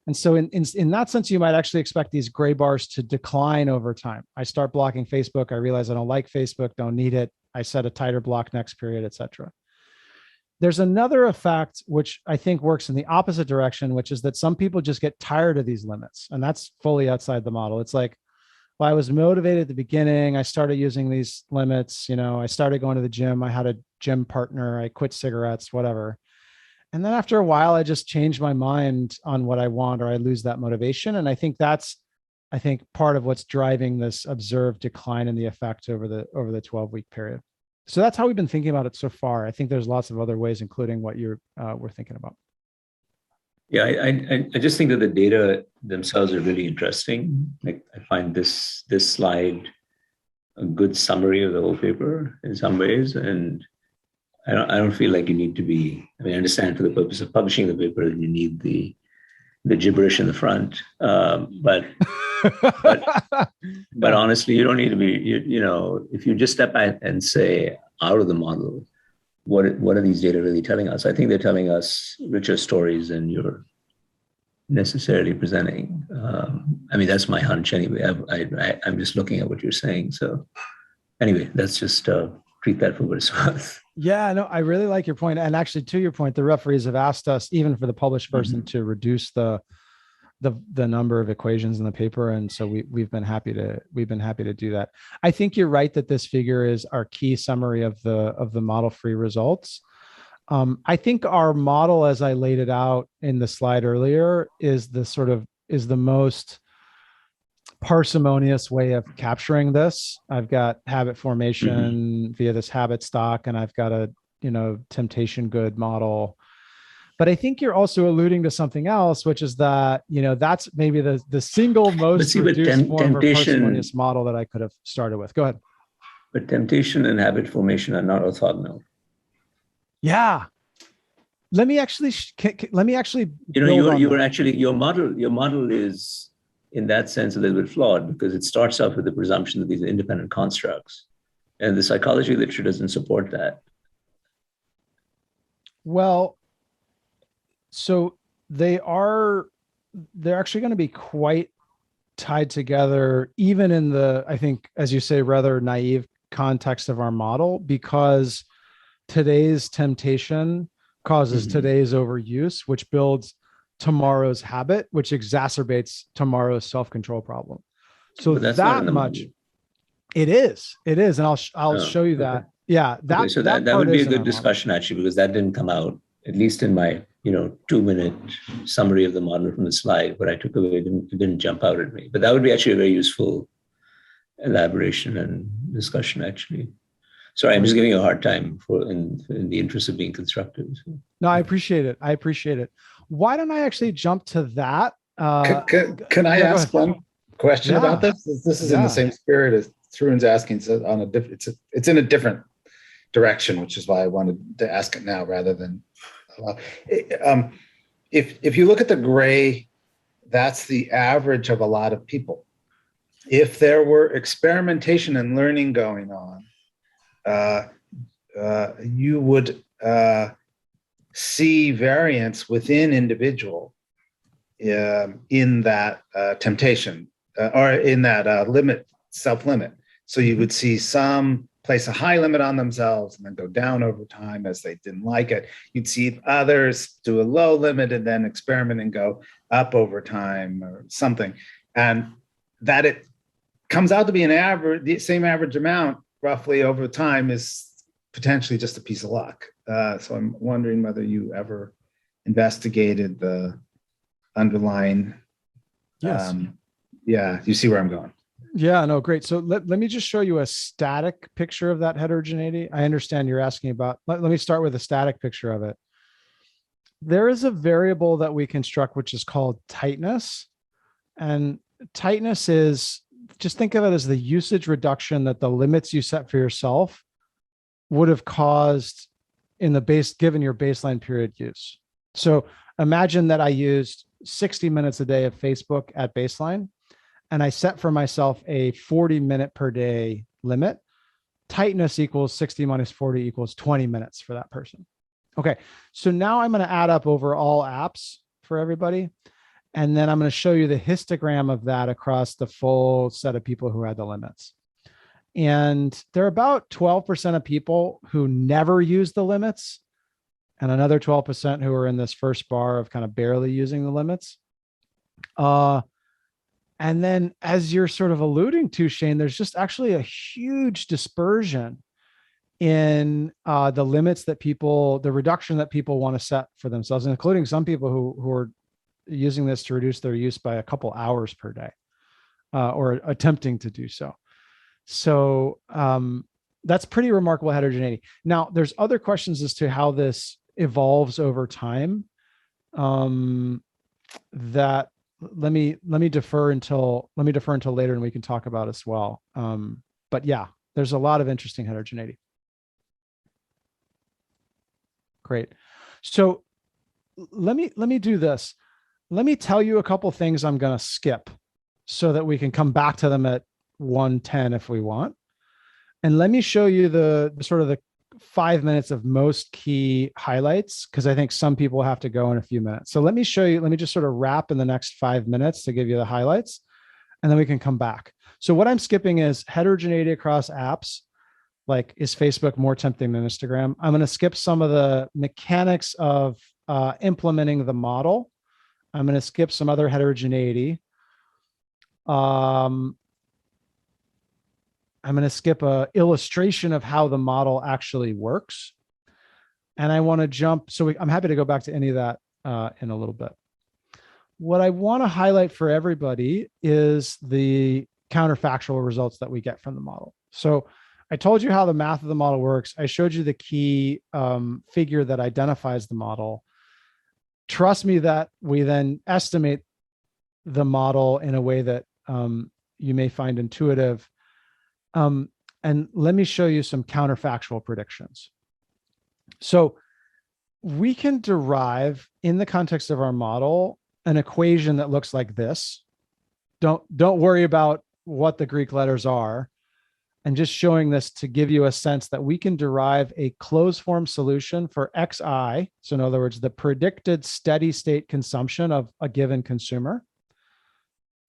And so in that sense, you might actually expect these gray bars to decline over time. I start blocking Facebook. I realize I don't like Facebook, don't need it. I set a tighter block next period, et cetera. There's another effect, which I think works in the opposite direction, which is that some people just get tired of these limits. And that's fully outside the model. It's like, well, I was motivated at the beginning. I started using these limits. I started going to the gym. I had a gym partner. I quit cigarettes, whatever. And then after a while, I just change my mind on what I want, or I lose that motivation. And I think that's, part of what's driving this observed decline in the effect over the 12-week period. So that's how we've been thinking about it so far. I think there's lots of other ways, including what you're we're thinking about. Yeah, I just think that the data themselves are really interesting. Like I find this slide a good summary of the whole paper in some ways, and I don't feel like you need to be. I mean, I understand for the purpose of publishing the paper, you need the gibberish in the front, but but Yeah. honestly, you don't need to be. If you just step back and say out of the model, what are these data really telling us? I think they're telling us richer stories than you're necessarily presenting. I mean, that's my hunch anyway. I'm just looking at what you're saying. So anyway, that's just treat that for what it's worth. Yeah, no, I really like your point. And actually, to your point, the referees have asked us, even for the published version, to reduce the number of equations in the paper, and so we've been happy to do that. I think you're right that this figure is our key summary of the model free results. I think our model, as I laid it out in the slide earlier, is the most parsimonious way of capturing this. I've got habit formation via this habit stock, and I've got a temptation good model. But I think you're also alluding to something else, which is that that's maybe the single most reduced form of parsimonious model that I could have started with. Go ahead. But temptation and habit formation are not orthogonal. Yeah. Let me actually. Your model is in that sense a little bit flawed because it starts off with the presumption that these are independent constructs, and the psychology literature doesn't support that. Well, so they're actually going to be quite tied together, even in the, I think, as you say, rather naive context of our model, because today's temptation causes today's overuse, which builds tomorrow's habit, which exacerbates tomorrow's self-control problem. So that much, it is, and I'll show you that. Yeah, that would be a good discussion actually, because that didn't come out, at least in my 2-minute summary of the model from the slide. What I took away didn't jump out at me, but that would be actually a very useful elaboration and discussion actually. Sorry, I'm just giving you a hard time in the interest of being constructive. So. No, I appreciate it. Why don't I actually jump to that? Can I ask one question about this? This is in the same spirit as Tarun's asking. So it's in a different direction, which is why I wanted to ask it now rather than. If you look at the gray, that's the average of a lot of people. If there were experimentation and learning going on, you would see variance within individual in that temptation or in that limit, self-limit. So you would see some place a high limit on themselves and then go down over time as they didn't like it. You'd see others do a low limit and then experiment and go up over time or something. And that it comes out to be the same average amount roughly over time is potentially just a piece of luck. So I'm wondering whether you ever investigated the underlying. Yes. You see where I'm going. Yeah, no, great. So let me just show you a static picture of that heterogeneity. I understand you're asking about, let me start with a static picture of it. There is a variable that we construct, which is called tightness. And tightness is, just think of it as the usage reduction that the limits you set for yourself would have caused in the given your baseline period use. So imagine that I used 60 minutes a day of Facebook at baseline, and I set for myself a 40-minute per day limit. Tightness equals 60 minus 40 equals 20 minutes for that person. Okay, so now I'm going to add up over all apps for everybody. And then I'm going to show you the histogram of that across the full set of people who had the limits. And there are about 12% of people who never use the limits, and another 12% who are in this first bar of kind of barely using the limits. And then, as you're sort of alluding to, Shane, there's just actually a huge dispersion in the limits that the reduction that people want to set for themselves, including some people who are using this to reduce their use by a couple hours per day, or attempting to do so. So that's pretty remarkable heterogeneity. Now, there's other questions as to how this evolves over time. That let me defer until later, and we can talk about as well. But yeah, there's a lot of interesting heterogeneity. Great. So let me do this. Let me tell you a couple things I'm going to skip so that we can come back to them at 1:10 if we want. And let me show you the sort of the 5 minutes of most key highlights, because I think some people have to go in a few minutes. So let me show you, let me just sort of wrap in the next 5 minutes to give you the highlights, and then we can come back. So what I'm skipping is heterogeneity across apps. Like, is Facebook more tempting than Instagram? I'm going to skip some of the mechanics of implementing the model. I'm going to skip some other heterogeneity. I'm going to skip an illustration of how the model actually works. And I want to jump. So I'm happy to go back to any of that in a little bit. What I want to highlight for everybody is the counterfactual results that we get from the model. So I told you how the math of the model works. I showed you the key figure that identifies the model. Trust me that we then estimate the model in a way that you may find intuitive. And let me show you some counterfactual predictions. So we can derive, in the context of our model, an equation that looks like this. Don't worry about what the Greek letters are. And just showing this to give you a sense that we can derive a closed form solution for xi. So in other words, the predicted steady state consumption of a given consumer.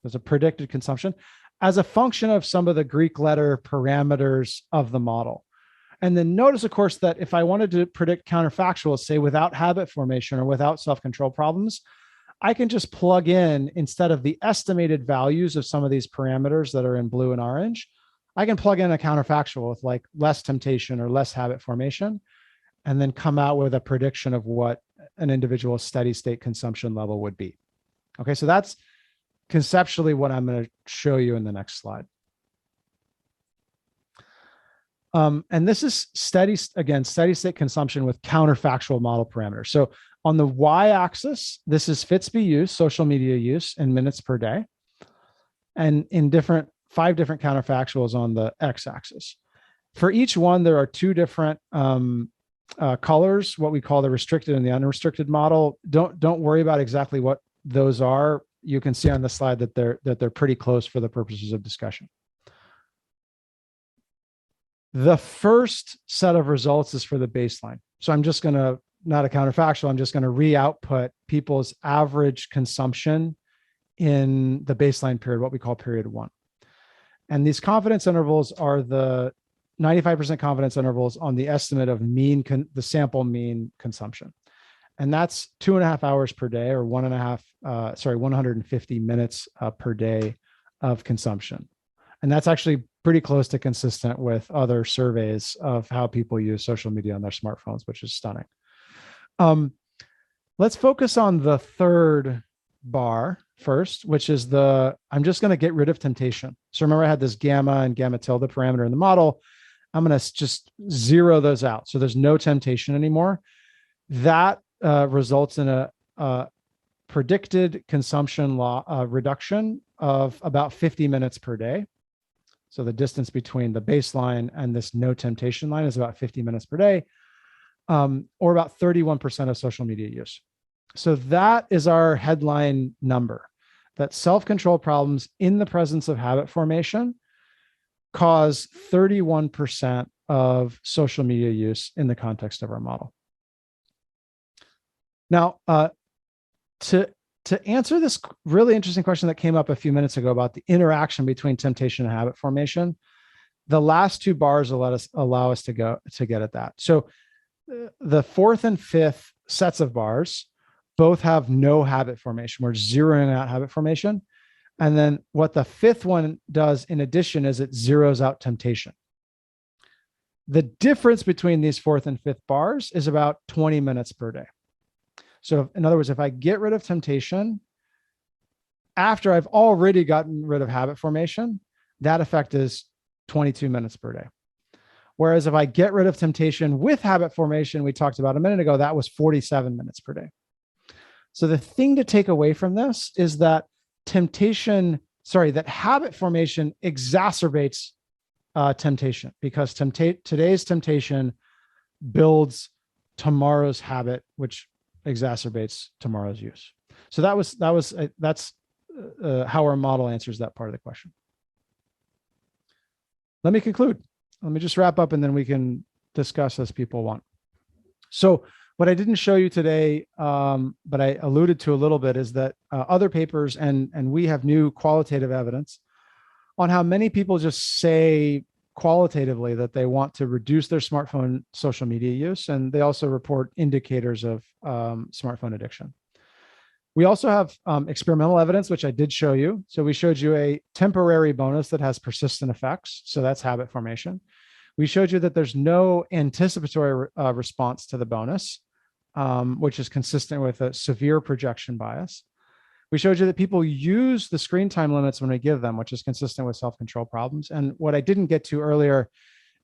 There's a predicted consumption as a function of some of the Greek letter parameters of the model. And then notice, of course, that if I wanted to predict counterfactual, say without habit formation or without self-control problems, I can just plug in, instead of the estimated values of some of these parameters that are in blue and orange, I can plug in a counterfactual with like less temptation or less habit formation, and then come out with a prediction of what an individual steady state consumption level would be. Okay, so that's conceptually what I'm going to show you in the next slide. And this is steady state consumption with counterfactual model parameters. So on the y-axis, this is Fitsby use, social media use in minutes per day. And in 5 different counterfactuals on the x-axis. For each one, there are 2 different colors, what we call the restricted and the unrestricted model. Don't worry about exactly what those are. You can see on the slide that they're pretty close for the purposes of discussion. The first set of results is for the baseline. So I'm just going to, not a counterfactual, I'm just going to re-output people's average consumption in the baseline period, what we call period 1. And these confidence intervals are the 95% confidence intervals on the estimate of the sample mean consumption. And that's 2.5 hours per day, or 150 minutes per day of consumption. And that's actually pretty close to consistent with other surveys of how people use social media on their smartphones, which is stunning. Let's focus on the third bar first, which is I'm just going to get rid of temptation. So remember, I had this gamma and gamma tilde parameter in the model. I'm going to just zero those out. So there's no temptation anymore. That results in a predicted consumption reduction of about 50 minutes per day. So the distance between the baseline and this no temptation line is about 50 minutes per day, or about 31% of social media use. So that is our headline number, that self-control problems in the presence of habit formation cause 31% of social media use in the context of our model. Now, to answer this really interesting question that came up a few minutes ago about the interaction between temptation and habit formation, the last 2 bars allow us to get at that. So the 4th and 5th sets of bars both have no habit formation. We're zeroing out habit formation. And then what the 5th one does in addition is it zeroes out temptation. The difference between these 4th and 5th bars is about 20 minutes per day. So in other words, if I get rid of temptation after I've already gotten rid of habit formation, that effect is 22 minutes per day. Whereas if I get rid of temptation with habit formation, we talked about a minute ago, that was 47 minutes per day. So the thing to take away from this is that that habit formation exacerbates temptation, because today's temptation builds tomorrow's habit, which exacerbates tomorrow's use. So that's how our model answers that part of the question. Let me conclude. Let me just wrap up, and then we can discuss as people want. So what I didn't show you today, but I alluded to a little bit, is that other papers and we have new qualitative evidence on how many people just say qualitatively that they want to reduce their smartphone social media use, and they also report indicators of smartphone addiction. We also have experimental evidence, which I did show you. So we showed you a temporary bonus that has persistent effects. So that's habit formation. We showed you that there's no anticipatory response to the bonus, which is consistent with a severe projection bias. We showed you that people use the screen time limits when we give them, which is consistent with self-control problems. And what I didn't get to earlier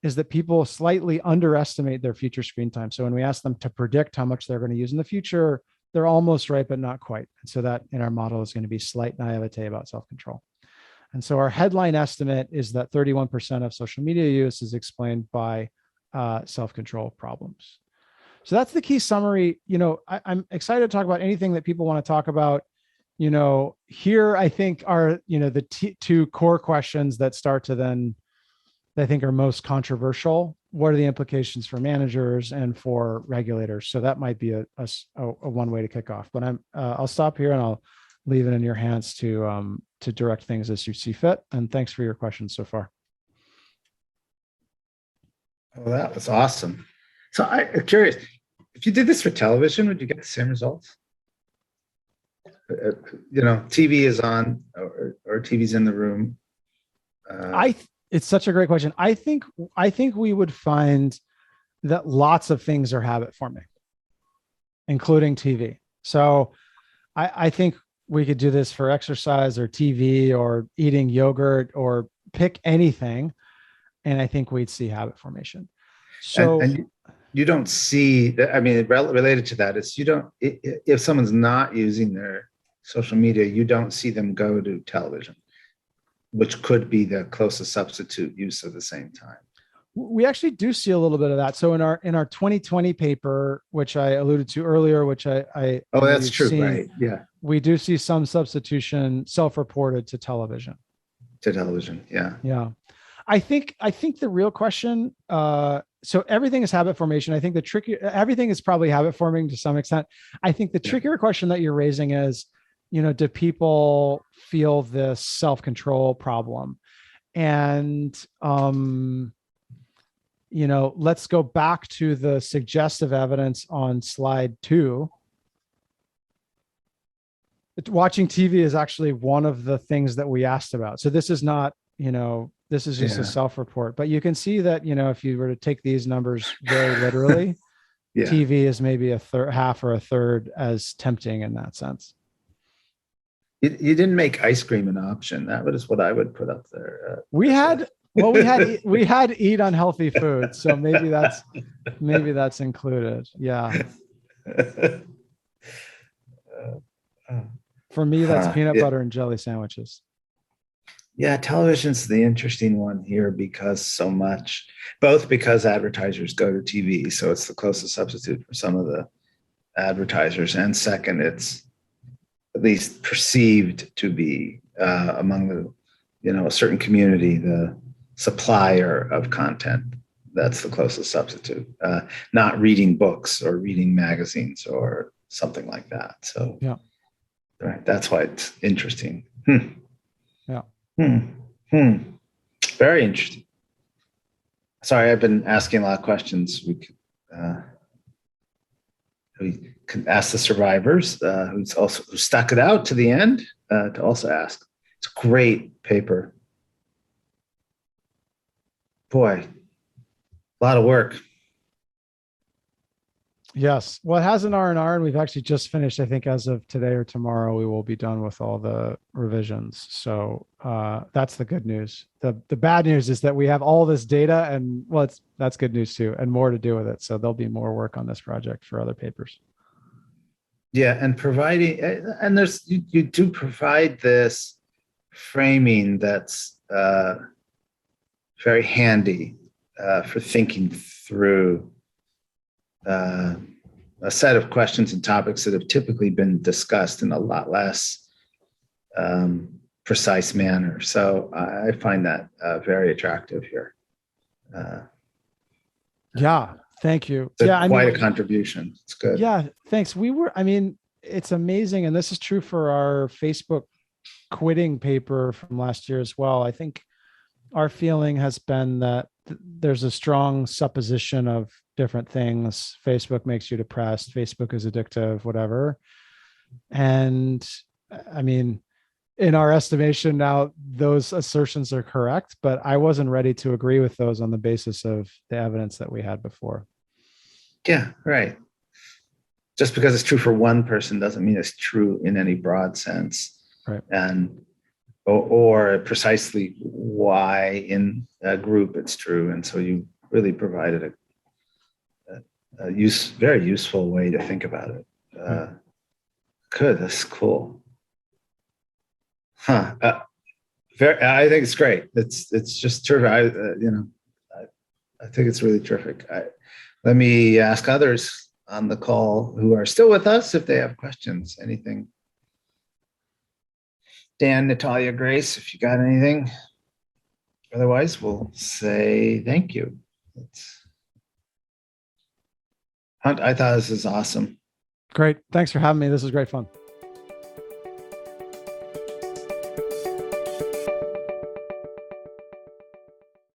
is that people slightly underestimate their future screen time. So when we ask them to predict how much they're going to use in the future, they're almost right, but not quite. And so that in our model is going to be slight naivete about self-control. And so our headline estimate is that 31% of social media use is explained by self-control problems. So that's the key summary. I'm excited to talk about anything that people want to talk about. Here I think are, the two core questions that start to then, I think, are most controversial. What are the implications for managers and for regulators? So that might be a one way to kick off. But I'll stop here and I'll leave it in your hands to direct things as you see fit. And thanks for your questions so far. Well, that was awesome. So I'm curious, if you did this for television, would you get the same results? TV is on, or TV's in the room. It's such a great question. I think we would find that lots of things are habit forming, including TV. So I think we could do this for exercise or TV or eating yogurt or pick anything, and I think we'd see habit formation. So and you don't see that. I mean, related to that is if someone's not using their social media, you don't see them go to television, which could be the closest substitute use at the same time. We actually do see a little bit of that. So in our 2020 paper, which I alluded to earlier, which I that's true, right? Yeah, we do see some substitution self-reported to television. Yeah. I think the real question. So everything is habit formation. I think everything is probably habit forming to some extent. I think the trickier question that you're raising is, do people feel this self-control problem? And, let's go back to the suggestive evidence on slide 2. Watching TV is actually one of the things that we asked about. So this is not, this is just a self-report, but you can see that, if you were to take these numbers very literally, TV is maybe half or a third as tempting in that sense. You didn't make ice cream an option. That was what I would put up there. We had eat unhealthy food, so maybe that's included. Yeah. For me, that's peanut butter and jelly sandwiches. Yeah, television's the interesting one here because both because advertisers go to TV, so it's the closest substitute for some of the advertisers, and second, it's at least perceived to be among the, a certain community, the supplier of content. That's the closest substitute, not reading books or reading magazines or something like that. So, right, that's why it's interesting. Yeah. Very interesting. Sorry, I've been asking a lot of questions. We can ask the survivors who stuck it out to the end to also ask. It's a great paper. Boy, a lot of work. Yes. Well, it has an R&R, and we've actually just finished, I think as of today or tomorrow, we will be done with all the revisions. So that's the good news. The bad news is that we have all this data, and well, that's good news too, and more to do with it. So there'll be more work on this project for other papers. Yeah, and providing, and you do provide this framing that's very handy for thinking through a set of questions and topics that have typically been discussed in a lot less precise manner. So I find that very attractive here. Yeah, thank you. It's Yeah, quite a contribution. It's good. Yeah, thanks. It's amazing. And this is true for our Facebook quitting paper from last year as well. I think our feeling has been that there's a strong supposition of different things. Facebook makes you depressed. Facebook is addictive, whatever. And I mean, in our estimation now, those assertions are correct, but I wasn't ready to agree with those on the basis of the evidence that we had before. Yeah, right. Just because it's true for one person doesn't mean it's true in any broad sense. Right. And or precisely why in a group it's true. And so you really provided a very useful way to think about it. Good, that's cool. Huh. I think it's great. It's just terrific. I think it's really terrific. Let me ask others on the call who are still with us if they have questions. Anything? Dan, Natalia, Grace, if you got anything. Otherwise, we'll say thank you. Hunt, I thought this is awesome. Great. Thanks for having me. This is great fun.